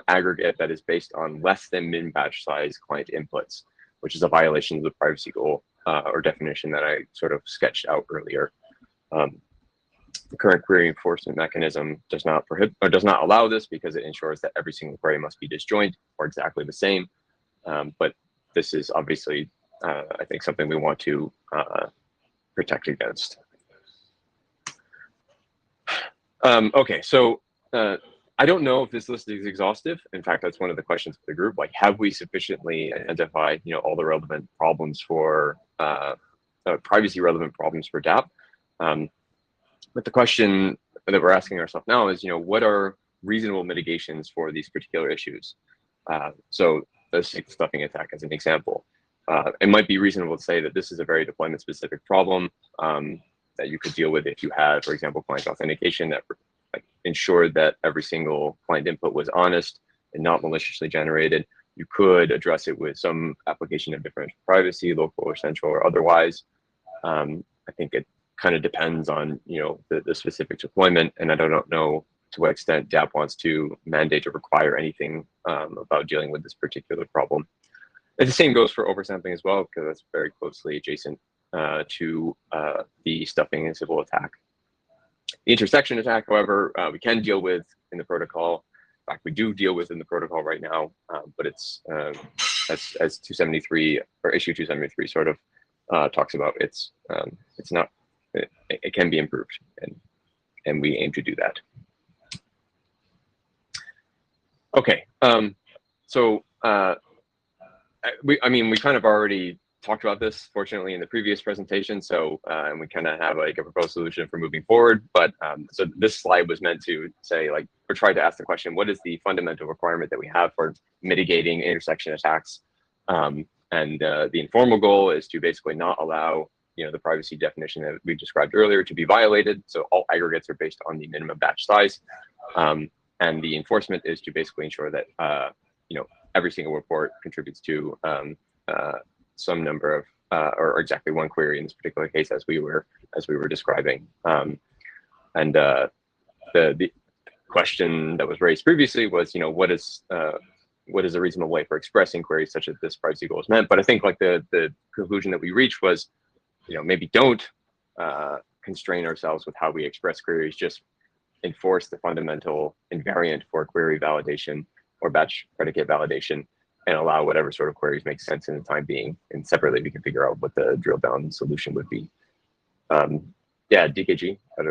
aggregate that is based on less than min batch size client inputs, which is a violation of the privacy goal or definition that I sort of sketched out earlier. The current query enforcement mechanism does not prohibit or does not allow this, because it ensures that every single query must be disjoint or exactly the same. But this is obviously, I think, something we want to protect against. Okay, so I don't know if this list is exhaustive. In fact, that's one of the questions of the group. Like, have we sufficiently identified, all the relevant problems for privacy relevant problems for DApp? But the question that we're asking ourselves now is, what are reasonable mitigations for these particular issues? So let's take the stuffing attack as an example. It might be reasonable to say that this is a very deployment specific problem that you could deal with if you had, for example, client authentication that ensured that every single client input was honest and not maliciously generated. You could address it with some application of differential privacy, local or central or otherwise. I think it kind of depends on the specific deployment, and I don't know to what extent DApp wants to mandate or require anything about dealing with this particular problem. And the same goes for oversampling as well, because that's very closely adjacent to the stuffing and Sybil attack. The intersection attack, however, we can deal with in the protocol. In fact, we do deal with in the protocol right now, but it's as 273 or issue 273 sort of talks about. It's not. It can be improved, and we aim to do that. Okay, so we kind of already talked about this, fortunately, in the previous presentation. So, and we kind of have like a proposed solution for moving forward. But so this slide was meant to say, like, or try to ask the question: what is the fundamental requirement that we have for mitigating intersection attacks? And the informal goal is to basically not allow, the privacy definition that we described earlier to be violated. So all aggregates are based on the minimum batch size. And the enforcement is to basically ensure that, every single report contributes to some number of, or exactly one query in this particular case, as we were describing. And the question that was raised previously was, what is a reasonable way for expressing queries such as this privacy goal is meant? But I think like the conclusion that we reached was, maybe don't constrain ourselves with how we express queries, just enforce the fundamental invariant for query validation or batch predicate validation, and allow whatever sort of queries make sense in the time being. And separately, we can figure out what the drill down solution would be. Yeah, DKG, I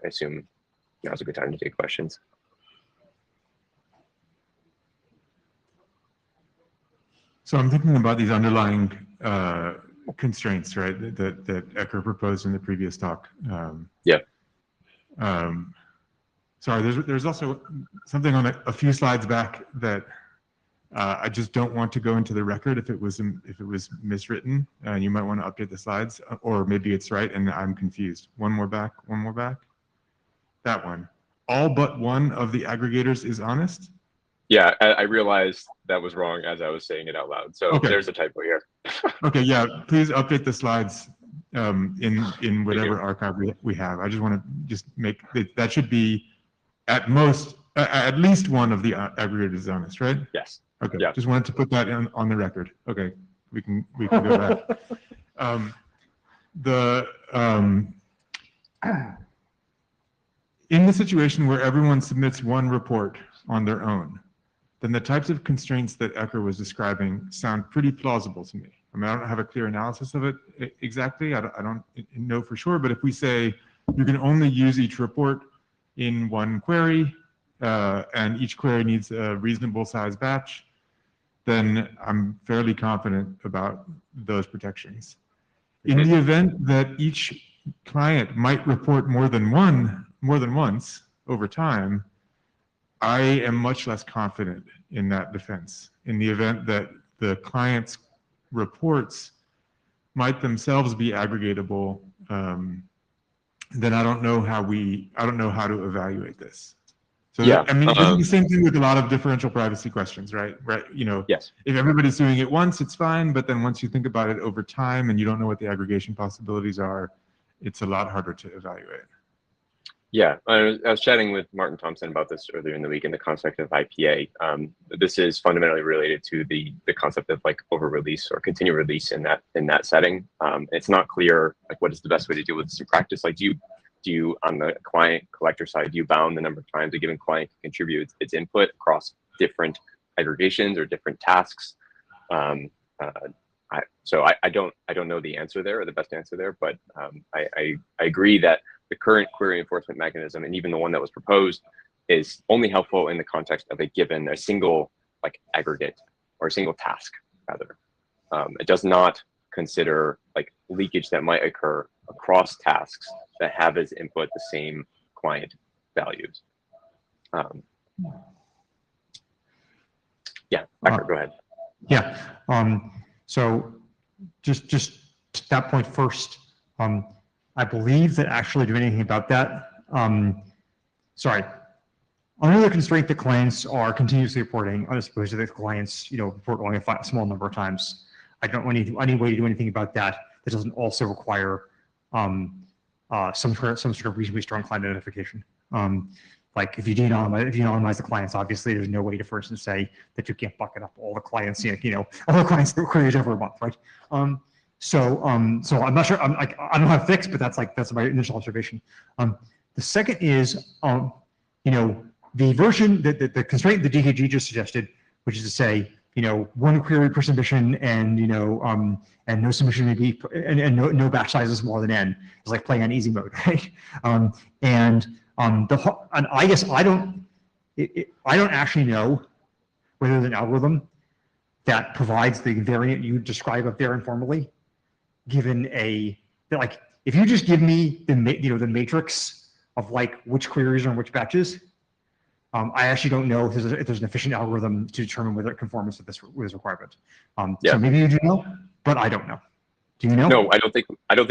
assume now's a good time to take questions. So I'm thinking about these underlying constraints, right, that Ecker proposed in the previous talk. Sorry, there's also something on a few slides back that I just don't want to go into the record if it was miswritten. You might want to update the slides, or maybe it's right and I'm confused. One more back. That one. All but one of the aggregators is honest? Yeah, I realized that was wrong as I was saying it out loud. So there's a typo here. Okay, yeah, please update the slides in whatever archive we have. I just want to make that should be at least one of the aggregators is honest, right? Yes. Okay. Yeah. Just wanted to put that on the record. Okay, we can go back. In the situation where everyone submits one report on their own, then the types of constraints that Ecker was describing sound pretty plausible to me. I mean, I don't have a clear analysis of it exactly. I don't know for sure, but if we say you can only use each report in one query, and each query needs a reasonable size batch, then I'm fairly confident about those protections. In the event that each client might report more than once over time, I am much less confident in that defense. In the event that the client's reports might themselves be aggregatable, then I don't know how to evaluate this. So yeah, I mean, this is the same thing with a lot of differential privacy questions, right? Right. Yes. If everybody's doing it once, it's fine. But then once you think about it over time and you don't know what the aggregation possibilities are, it's a lot harder to evaluate. Yeah, I was chatting with Martin Thompson about this earlier in the week in the concept of IPA. This is fundamentally related to the concept of like over release or continue release in that setting. It's not clear like what is the best way to deal with this in practice. Like do you on the client collector side, do you bound the number of times a given client can contribute its input across different aggregations or different tasks? So I don't know the answer there or the best answer there, but I agree that the current query enforcement mechanism, and even the one that was proposed, is only helpful in the context of a single like aggregate or a single task rather. It does not consider like leakage that might occur across tasks that have as input the same client values. Yeah, Becker, go ahead. Yeah. So just to that point first, I believe that actually doing anything about that, another constraint that clients are continuously reporting, as opposed to the clients, report only a small number of times. I don't know any way to do anything about that that doesn't also require some sort of reasonably strong client identification. Like if you de-anonymize the clients, obviously there's no way to, for instance, say that you can't bucket up all the clients, all the clients that queries over a month, right? So I'm not sure. I don't have a fix, but that's my initial observation. The second is, the version the constraint the DKG just suggested, which is to say, one query per submission and and no submission may be and no batch size is more than n, is like playing on easy mode, right? And I guess I don't actually know whether there's an algorithm that provides the variant you describe up there informally, given if you just give me the matrix of like which queries are in which batches, I actually don't know if there's an efficient algorithm to determine whether it conforms with this requirement. Yeah. So maybe you do know, but I don't know. Do you know? No, I don't think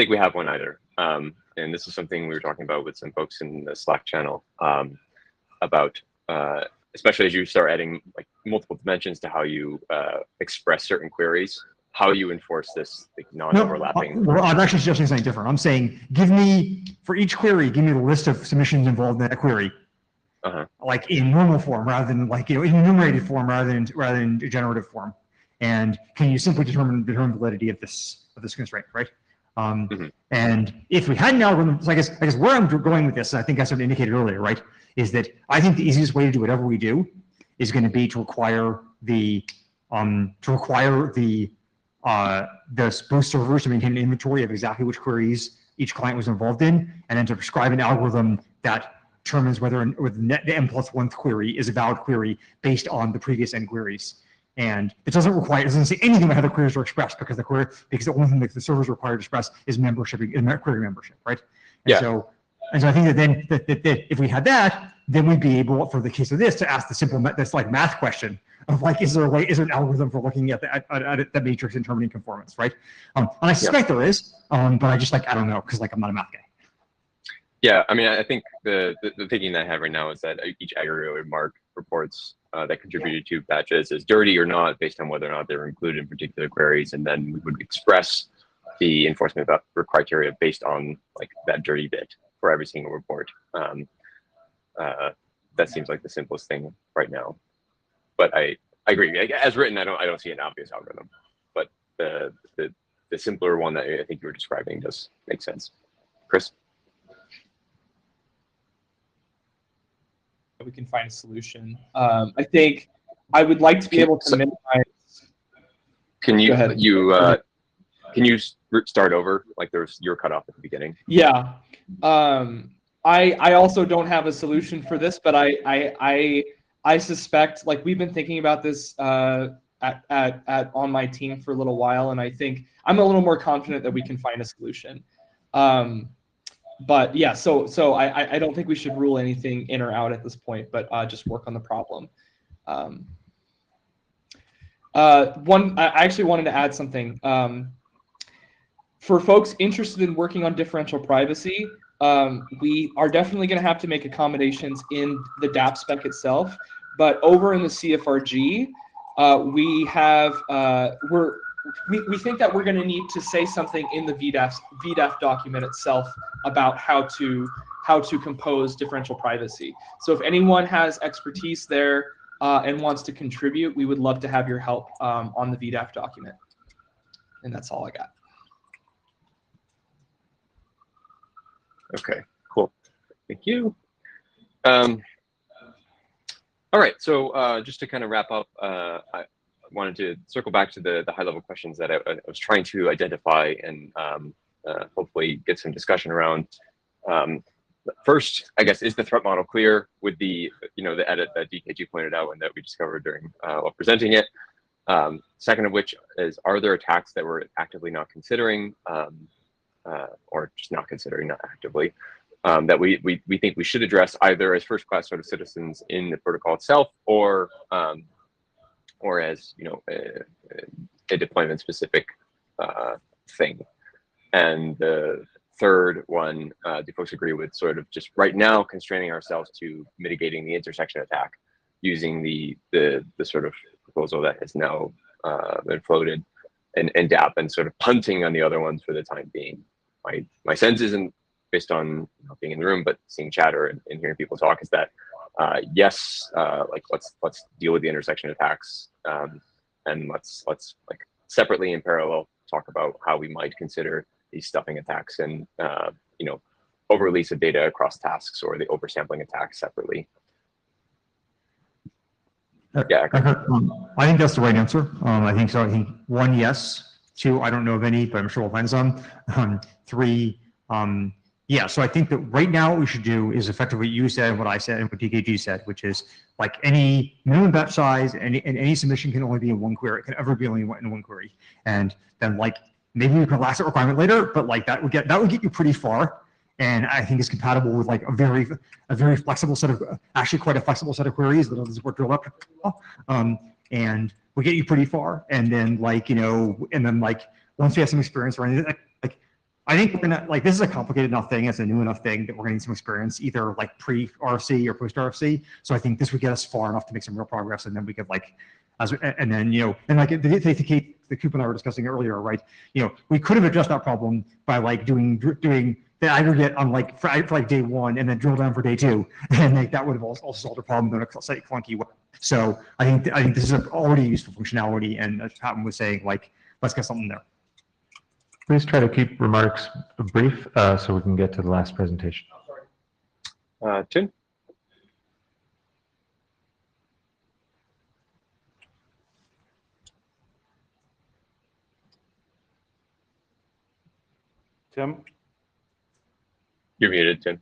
we have one either. And this is something we were talking about with some folks in the Slack channel about, especially as you start adding like multiple dimensions to how you express certain queries, how you enforce this like, non-overlapping. No, well, I'm actually suggesting something different. I'm saying, give me, for each query, give me the list of submissions involved in that query. Like in normal form rather than like, in enumerated form rather than generative form. And can you simply determine validity of this constraint, right? And if we had an algorithm, so I guess where I'm going with this, and I think I sort of indicated earlier, right, is that I think the easiest way to do whatever we do is going to be to require the both servers to maintain an inventory of exactly which queries each client was involved in, and then to prescribe an algorithm that determines whether the n+1th query is a valid query based on the previous n queries. And it doesn't say anything about how the queries are expressed because the only thing that the servers are required to express is query membership, right? And so I think that then that if we had that, then we'd be able, for the case of this, to ask the simple math question of like, is there an algorithm for looking at the matrix and determining conformance, right? And I suspect there is, but I just I don't know because I'm not a math guy. Yeah, I mean, I think the thinking that I have right now is that each aggregator would mark reports that contributed to batches as dirty or not, based on whether or not they were included in particular queries, and then we would express the enforcement criteria based on like that dirty bit for every single report. That seems like the simplest thing right now. But I agree. As written, I don't see an obvious algorithm, but the simpler one that I think you were describing does make sense. Chris. We can find a solution. I think I would like to be able to minimize. Can you start over? Like you're cut off at the beginning. Yeah. I also don't have a solution for this, but I suspect, like, we've been thinking about this on my team for a little while, and I think I'm a little more confident that we can find a solution. But yeah, so I don't think we should rule anything in or out at this point, but just work on the problem. I actually wanted to add something. For folks interested in working on differential privacy, we are definitely going to have to make accommodations in the DApp spec itself. But over in the CFRG, we think that we're going to need to say something in the VDAF document itself about how to compose differential privacy. So if anyone has expertise there and wants to contribute, we would love to have your help on the VDAF document. And that's all I got. Okay, cool. Thank you. All right, so just to kind of wrap up, I wanted to circle back to the high-level questions that I was trying to identify and hopefully get some discussion around. First, I guess, is the threat model clear with the the edit that DKG pointed out and that we discovered during while presenting it? Second of which is, are there attacks that we're actively not considering, or just not considering, not actively, that we think we should address either as first-class sort of citizens in the protocol itself, or as a deployment-specific thing. And the third one, do folks agree with sort of just right now constraining ourselves to mitigating the intersection attack using the sort of proposal that has now been floated and DApp, and sort of punting on the other ones for the time being? My sense isn't based on being in the room, but seeing chatter and hearing people talk, is that yes, like let's deal with the intersection attacks, and let's like separately in parallel talk about how we might consider these stuffing attacks and over release of data across tasks or the oversampling attacks separately. Yeah, I think that's the right answer. I think so. I think 1, yes. 2, I don't know of any, but I'm sure we'll find some. 3, yeah. So I think that right now what we should do is effectively what you said and what I said and what DKG said, which is like any minimum batch size and any submission can only be in one query. It can ever be only in one query. And then like maybe we can relax that requirement later, but like that would get you pretty far. and I think it's compatible with like a very flexible set of, actually quite a flexible set of queries that doesn't support drill up. And we get you pretty far. And then like, and then like, once we have some experience running it, like, I think we're gonna, like, this is a complicated enough thing, it's a new enough thing that we're gonna need some experience, either like pre-RFC or post-RFC. So I think this would get us far enough to make some real progress, and then we could like, and then, and like the Coop and I were discussing earlier, right? We could have addressed that problem by like doing the aggregate on like for like day one, and then drill down for day two, and like that would have also solved the problem in a slightly clunky way. So I think this is already useful functionality, and as Patton was saying, like, let's get something there. Please try to keep remarks brief so we can get to the last presentation. Tim? Tim? You're muted, Tim.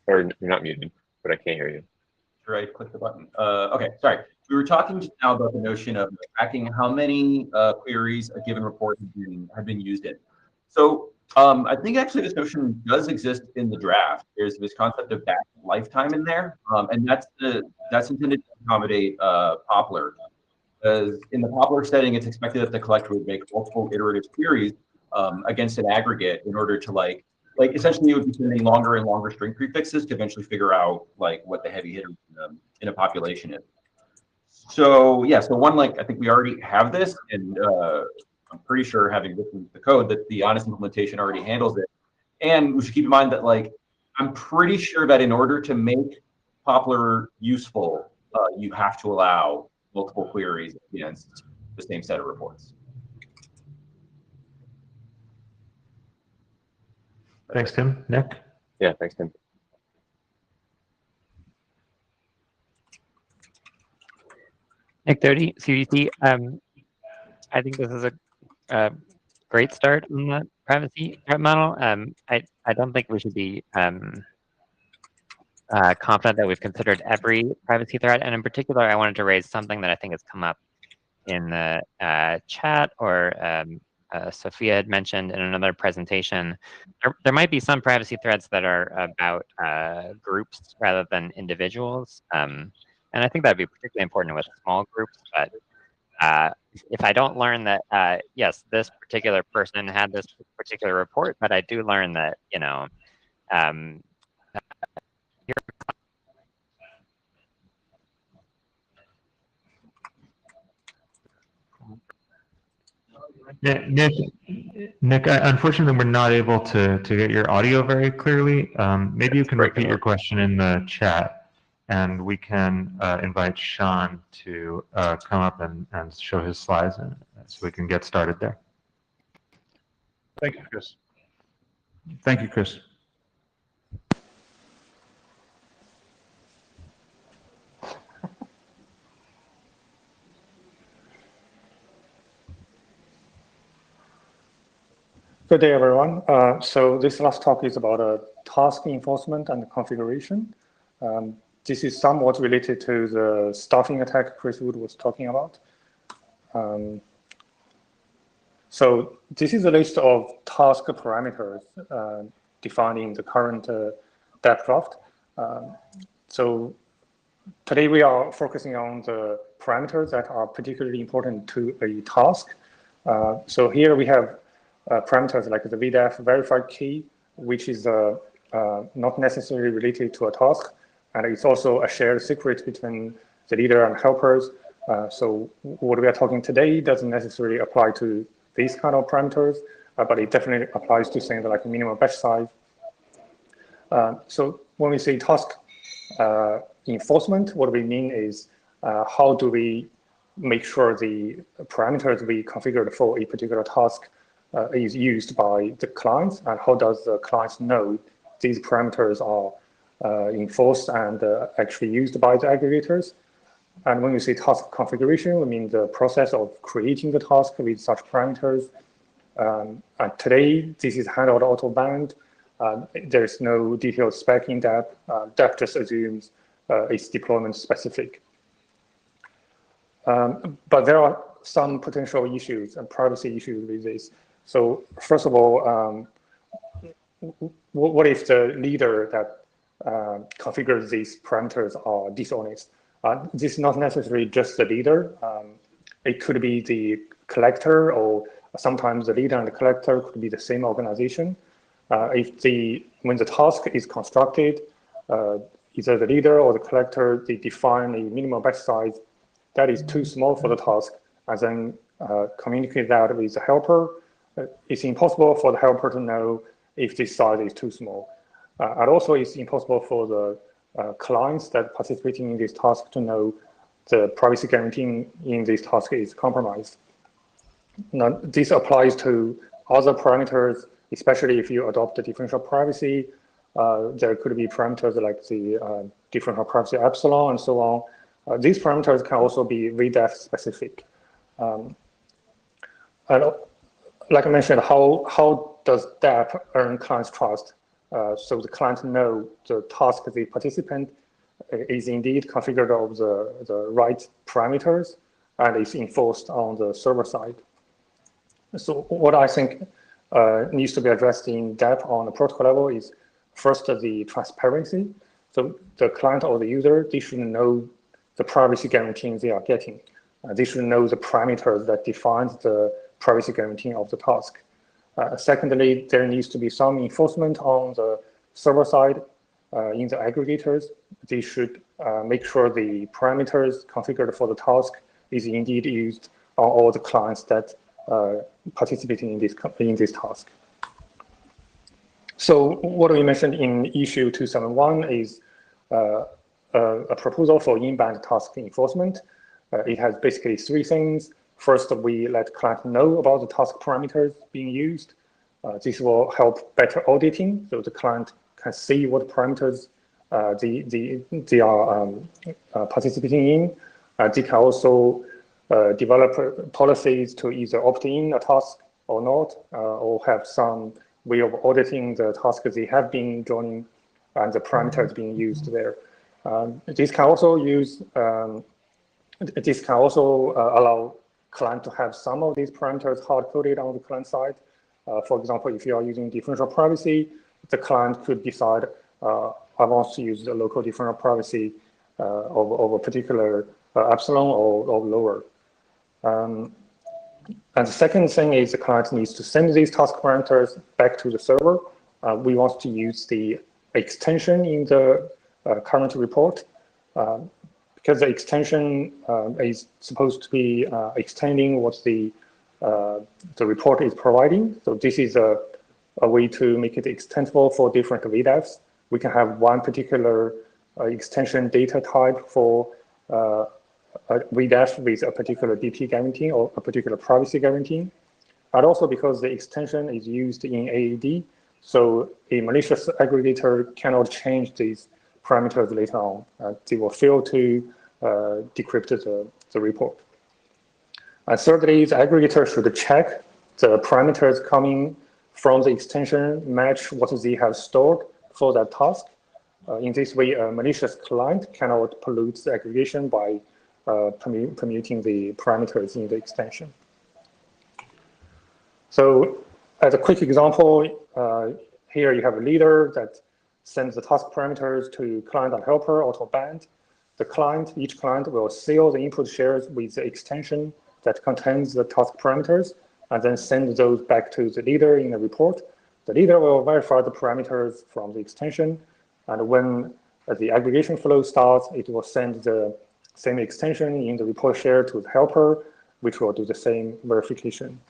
Or you're not muted, but I can't hear you. Right, click the button. Okay, sorry. We were talking just now about the notion of tracking how many queries a given report have been used in. So I think actually this notion does exist in the draft. There's this concept of batch lifetime in there, and that's intended to accommodate Poplar. Because in the Poplar setting, it's expected that the collector would make multiple iterative queries against an aggregate in order to like essentially it would be sending longer and longer string prefixes to eventually figure out like what the heavy hitter in a population is. So yeah, so one, like I think we already have this, and I'm pretty sure, having written the code, that the honest implementation already handles it. And we should keep in mind that like I'm pretty sure that in order to make Poplar useful, you have to allow multiple queries against the same set of reports. Thanks, Tim. Nick? Yeah, thanks, Tim. Nick Doty, CDC. I think this is a great start on the privacy threat model. I don't think we should be confident that we've considered every privacy threat. And in particular, I wanted to raise something that I think has come up in the chat, or Sophia had mentioned in another presentation. There might be some privacy threats that are about groups rather than individuals. And I think that'd be particularly important with small groups. But if I don't learn that, yes, this particular person had this particular report, but I do learn that, Nick, unfortunately, we're not able to get your audio very clearly. Maybe you can repeat your question in the chat, and we can invite Sean to come up and show his slides, so we can get started there. Thank you, Chris. Thank you, Chris. Good day, everyone. So this last talk is about task enforcement and configuration. This is somewhat related to the stuffing attack Chris Wood was talking about. So this is a list of task parameters defined in the current DAP draft. So today we are focusing on the parameters that are particularly important to a task. So here we have parameters like the VDAF verified key, which is not necessarily related to a task. And it's also a shared secret between the leader and helpers. So what we are talking today doesn't necessarily apply to these kind of parameters, but it definitely applies to things like minimum batch size. So when we say task enforcement, what we mean is how do we make sure the parameters we configured for a particular task is used by the clients, and how does the clients know these parameters are enforced and actually used by the aggregators. And when we say task configuration, we mean the process of creating the task with such parameters. And today, this is handled auto-bound. There's no detailed spec in DAP. DAP just assumes it's deployment specific. But there are some potential issues and privacy issues with this. So first of all, what if the leader that configures these parameters are dishonest? This is not necessarily just the leader. It could be the collector, or sometimes the leader and the collector could be the same organization. When the task is constructed, either the leader or the collector, they define a minimum batch size that is too small for the task, and then communicate that with the helper. It's impossible for the helper to know if this size is too small. And also it's impossible for the clients that participating in this task to know the privacy guarantee in this task is compromised. Now, this applies to other parameters, especially if you adopt the differential privacy. There could be parameters like the differential privacy epsilon and so on. These parameters can also be VDEF specific. And like I mentioned, how does DAP earn client's trust? So the client know the task the participant is indeed configured of the right parameters and is enforced on the server side. So what I think needs to be addressed in DAP on the protocol level is first the transparency. So the client or the user, they should know the privacy guarantee they are getting. They should know the parameters that define the privacy guarantee of the task. Secondly, there needs to be some enforcement on the server side in the aggregators. They should make sure the parameters configured for the task is indeed used on all the clients that participating in this task. So what we mentioned in issue 271 is a proposal for in-band task enforcement. It has basically three things. First, we let client know about the task parameters being used. This will help better auditing, so the client can see what parameters they are participating in. They can also develop policies to either opt in a task or not, or have some way of auditing the tasks they have been joining and the parameters being used there. This can also allow client to have some of these parameters hard-coded on the client side. For example, if you are using differential privacy, the client could decide, I want to use the local differential privacy of a particular epsilon or lower. And the second thing is the client needs to send these task parameters back to the server. We want to use the extension in the current report because the extension is supposed to be extending what the report is providing. So this is a way to make it extensible for different VDEFs. We can have one particular extension data type for a VDEF with a particular DP guarantee or a particular privacy guarantee. And also because the extension is used in AAD, so a malicious aggregator cannot change these parameters later on. They will fail to decrypt the report. And thirdly, the aggregator should check the parameters coming from the extension match what they have stored for that task. In this way, a malicious client cannot pollute the aggregation by permuting the parameters in the extension. So as a quick example, here you have a leader that sends the task parameters to client and helper auto-band. Each client will seal the input shares with the extension that contains the task parameters and then send those back to the leader in the report. The leader will verify the parameters from the extension, and when the aggregation flow starts, it will send the same extension in the report share to the helper, which will do the same verification.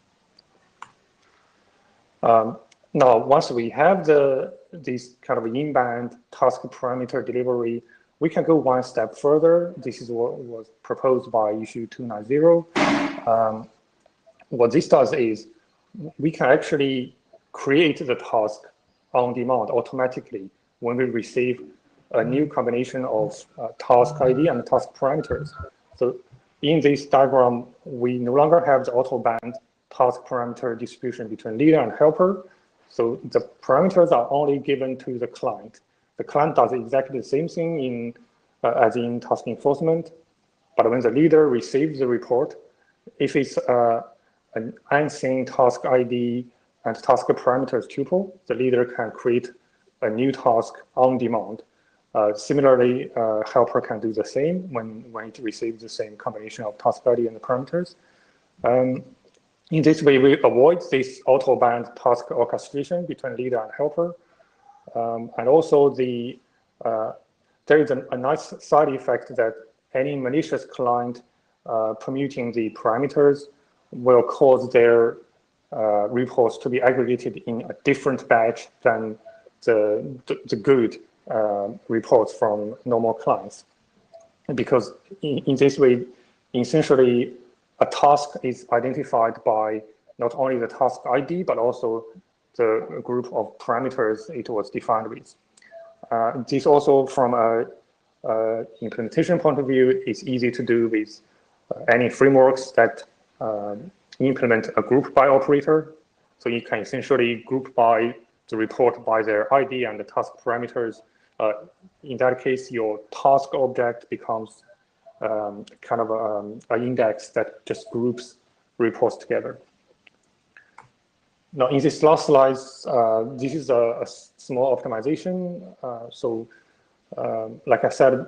Now, once we have this kind of in-band task parameter delivery, we can go one step further. This is what was proposed by issue 290. What this does is we can actually create the task on demand automatically when we receive a new combination of task ID and task parameters. So in this diagram, we no longer have the auto-band task parameter distribution between leader and helper. So the parameters are only given to the client. The client does exactly the same thing as in task enforcement, but when the leader receives the report, if it's an unseen task ID and task parameters tuple, the leader can create a new task on demand. Similarly, helper can do the same when it receives the same combination of task ID and the parameters. In this way, we avoid this auto-bound task orchestration between leader and helper. And also, there is a nice side effect that any malicious client permuting the parameters will cause their reports to be aggregated in a different batch than the good reports from normal clients. Because in this way, essentially, a task is identified by not only the task ID, but also the group of parameters it was defined with. This also, from a implementation point of view, is easy to do with any frameworks that implement a group by operator. So you can essentially group by the report by their ID and the task parameters. In that case, your task object becomes kind of an index that just groups reports together. Now, in this last slide, this is a small optimization. Like I said,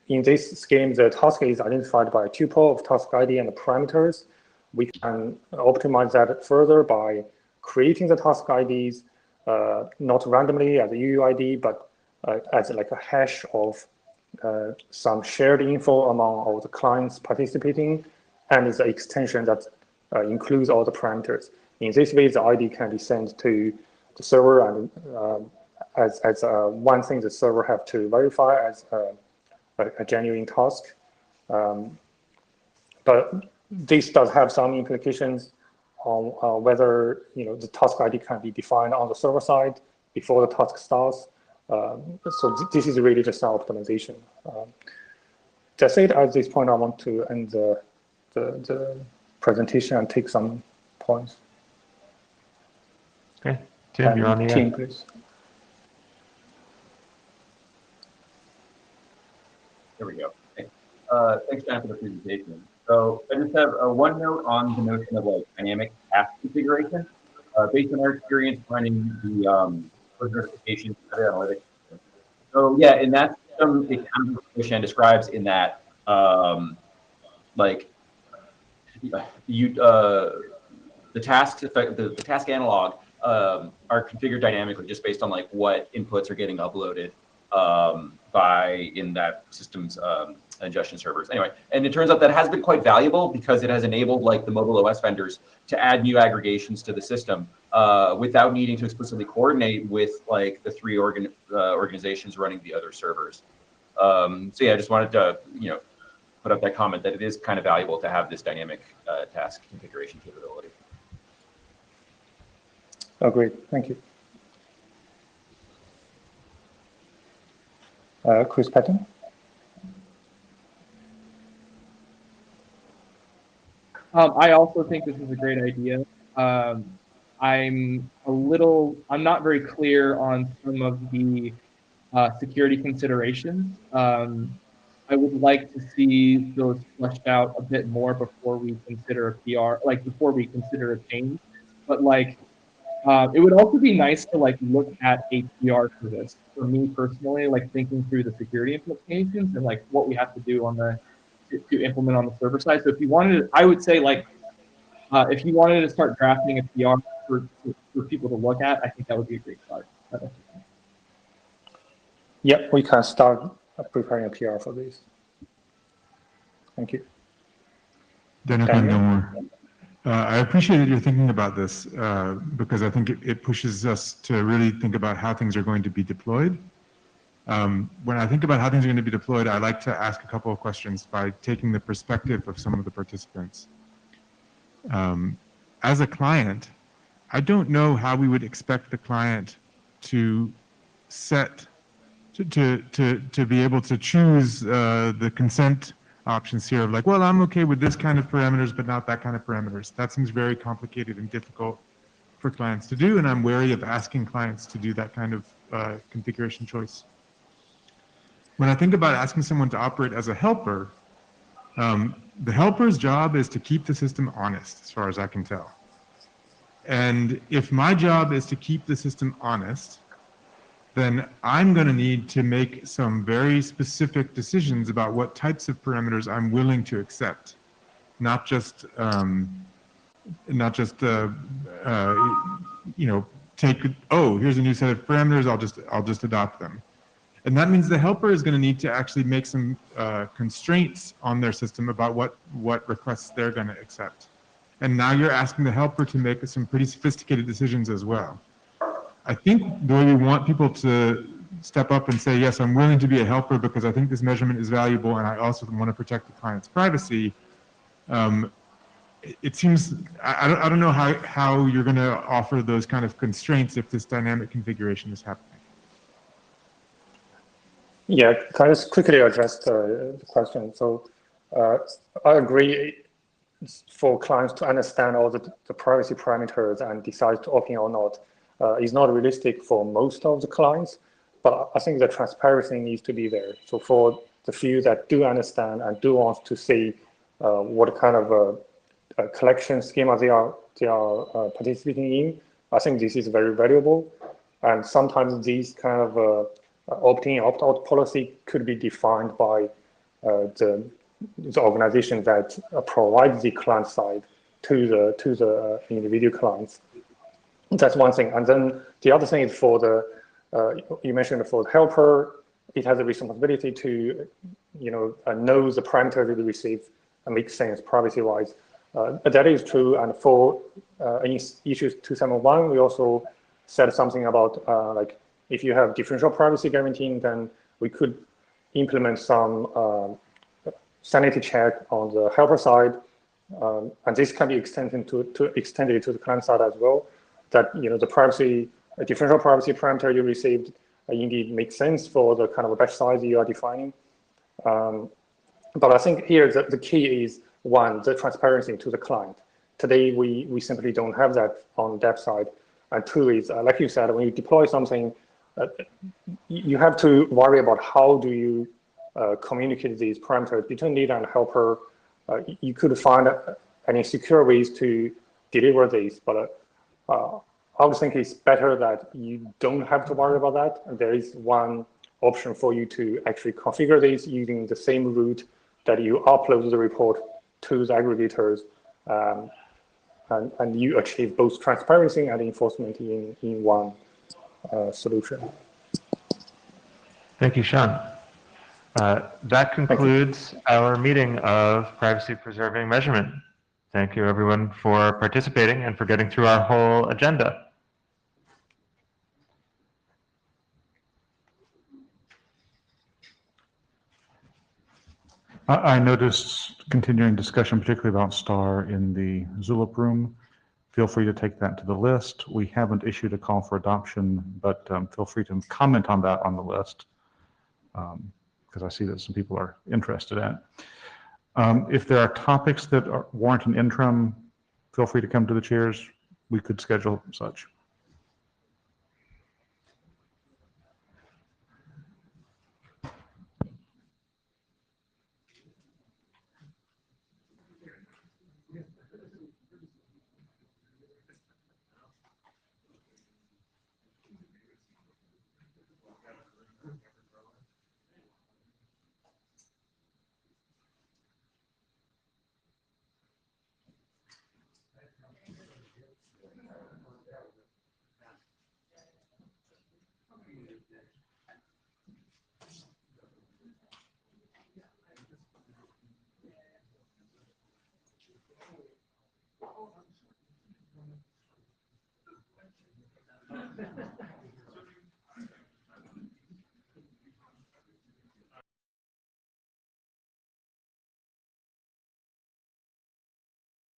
in this scheme, the task is identified by a tuple of task ID and the parameters. We can optimize that further by creating the task IDs, not randomly as a UUID, but as like a hash of some shared info among all the clients participating, and the extension that includes all the parameters. In this way, the ID can be sent to the server, and as one thing the server have to verify as a genuine task. But this does have some implications on whether the task ID can be defined on the server side before the task starts. So this is really just an optimization. That's it. At this point, I want to end the presentation and take some points. Okay, Tim, you're on the Tim, air. please. There we go. Thanks, John, for the presentation. So I just have one note on the notion of like dynamic task configuration. Based on our experience running the push notifications analytics. So yeah, in that system, it kind of Shan describes in that like the task analog are configured dynamically just based on like what inputs are getting uploaded in that system's ingestion servers. Anyway, and it turns out that has been quite valuable because it has enabled like the mobile OS vendors to add new aggregations to the system without needing to explicitly coordinate with like the three organizations running the other servers. So yeah, I just wanted to put up that comment that it is kind of valuable to have this dynamic task configuration capability. Oh, great. Thank you. Chris Patton. I also think this is a great idea. I'm not very clear on some of the security considerations. I would like to see those fleshed out a bit more before we consider a PR, like before we consider a change. But like, it would also be nice to like look at a PR for this. For me personally, like thinking through the security implications and like what we have to do on the to implement on the server side. So if you wanted, I would say like, if you wanted to start drafting a PR for people to look at, I think that would be a great start. Yep, we can start preparing a PR for this. Thank you. Daniel. I appreciate that you're thinking about this because I think it pushes us to really think about how things are going to be deployed. When I think about how things are going to be deployed, I like to ask a couple of questions by taking the perspective of some of the participants. As a client, I don't know how we would expect the client to to be able to choose the consent options here of like, well, I'm okay with this kind of parameters, but not that kind of parameters. That seems very complicated and difficult for clients to do, and I'm wary of asking clients to do that kind of configuration choice. When I think about asking someone to operate as a helper, the helper's job is to keep the system honest, as far as I can tell. And if my job is to keep the system honest, then I'm going to need to make some very specific decisions about what types of parameters I'm willing to accept, not just take, oh, here's a new set of parameters, I'll just adopt them. And that means the helper is going to need to actually make some constraints on their system about what requests they're going to accept. And now you're asking the helper to make some pretty sophisticated decisions as well. I think the way we want people to step up and say, yes, I'm willing to be a helper because I think this measurement is valuable and I also want to protect the client's privacy. It seems, I don't know how you're going to offer those kind of constraints if this dynamic configuration is happening. Yeah, can I just quickly address the question? So I agree for clients to understand all the privacy parameters and decide to opt in or not is not realistic for most of the clients, but I think the transparency needs to be there. So for the few that do understand and do want to see what kind of a collection schema they are participating in, I think this is very valuable. And sometimes these kind of opt-in, opt-out policy could be defined by the organization that provides the client side to the individual clients. That's one thing. And then the other thing is for the, you mentioned for the helper, it has a responsibility to, know the parameters they receive and make sense privacy-wise. That is true. And for any issues 271, we also said something about like if you have differential privacy guaranteeing, then we could implement some sanity check on the helper side, and this can be extended to the client side as well. That the privacy, differential privacy parameter you received indeed makes sense for the kind of batch size you are defining. But I think here the key is one, the transparency to the client. Today we simply don't have that on dev side, and two is like you said, when you deploy something, you have to worry about how do you communicate these parameters between leader and helper. You could find any secure ways to deliver these, but I would think it's better that you don't have to worry about that. And there is one option for you to actually configure these using the same route that you upload the report to the aggregators, and you achieve both transparency and enforcement in one solution. Thank you, Sean. That concludes our meeting of privacy preserving measurement. Thank you everyone for participating and for getting through our whole agenda. I noticed continuing discussion, particularly about STAR in the Zulip room. Feel free to take that to the list. We haven't issued a call for adoption, but feel free to comment on that on the list, because I see that some people are interested in it. If there are topics that warrant an interim, feel free to come to the chairs. We could schedule such.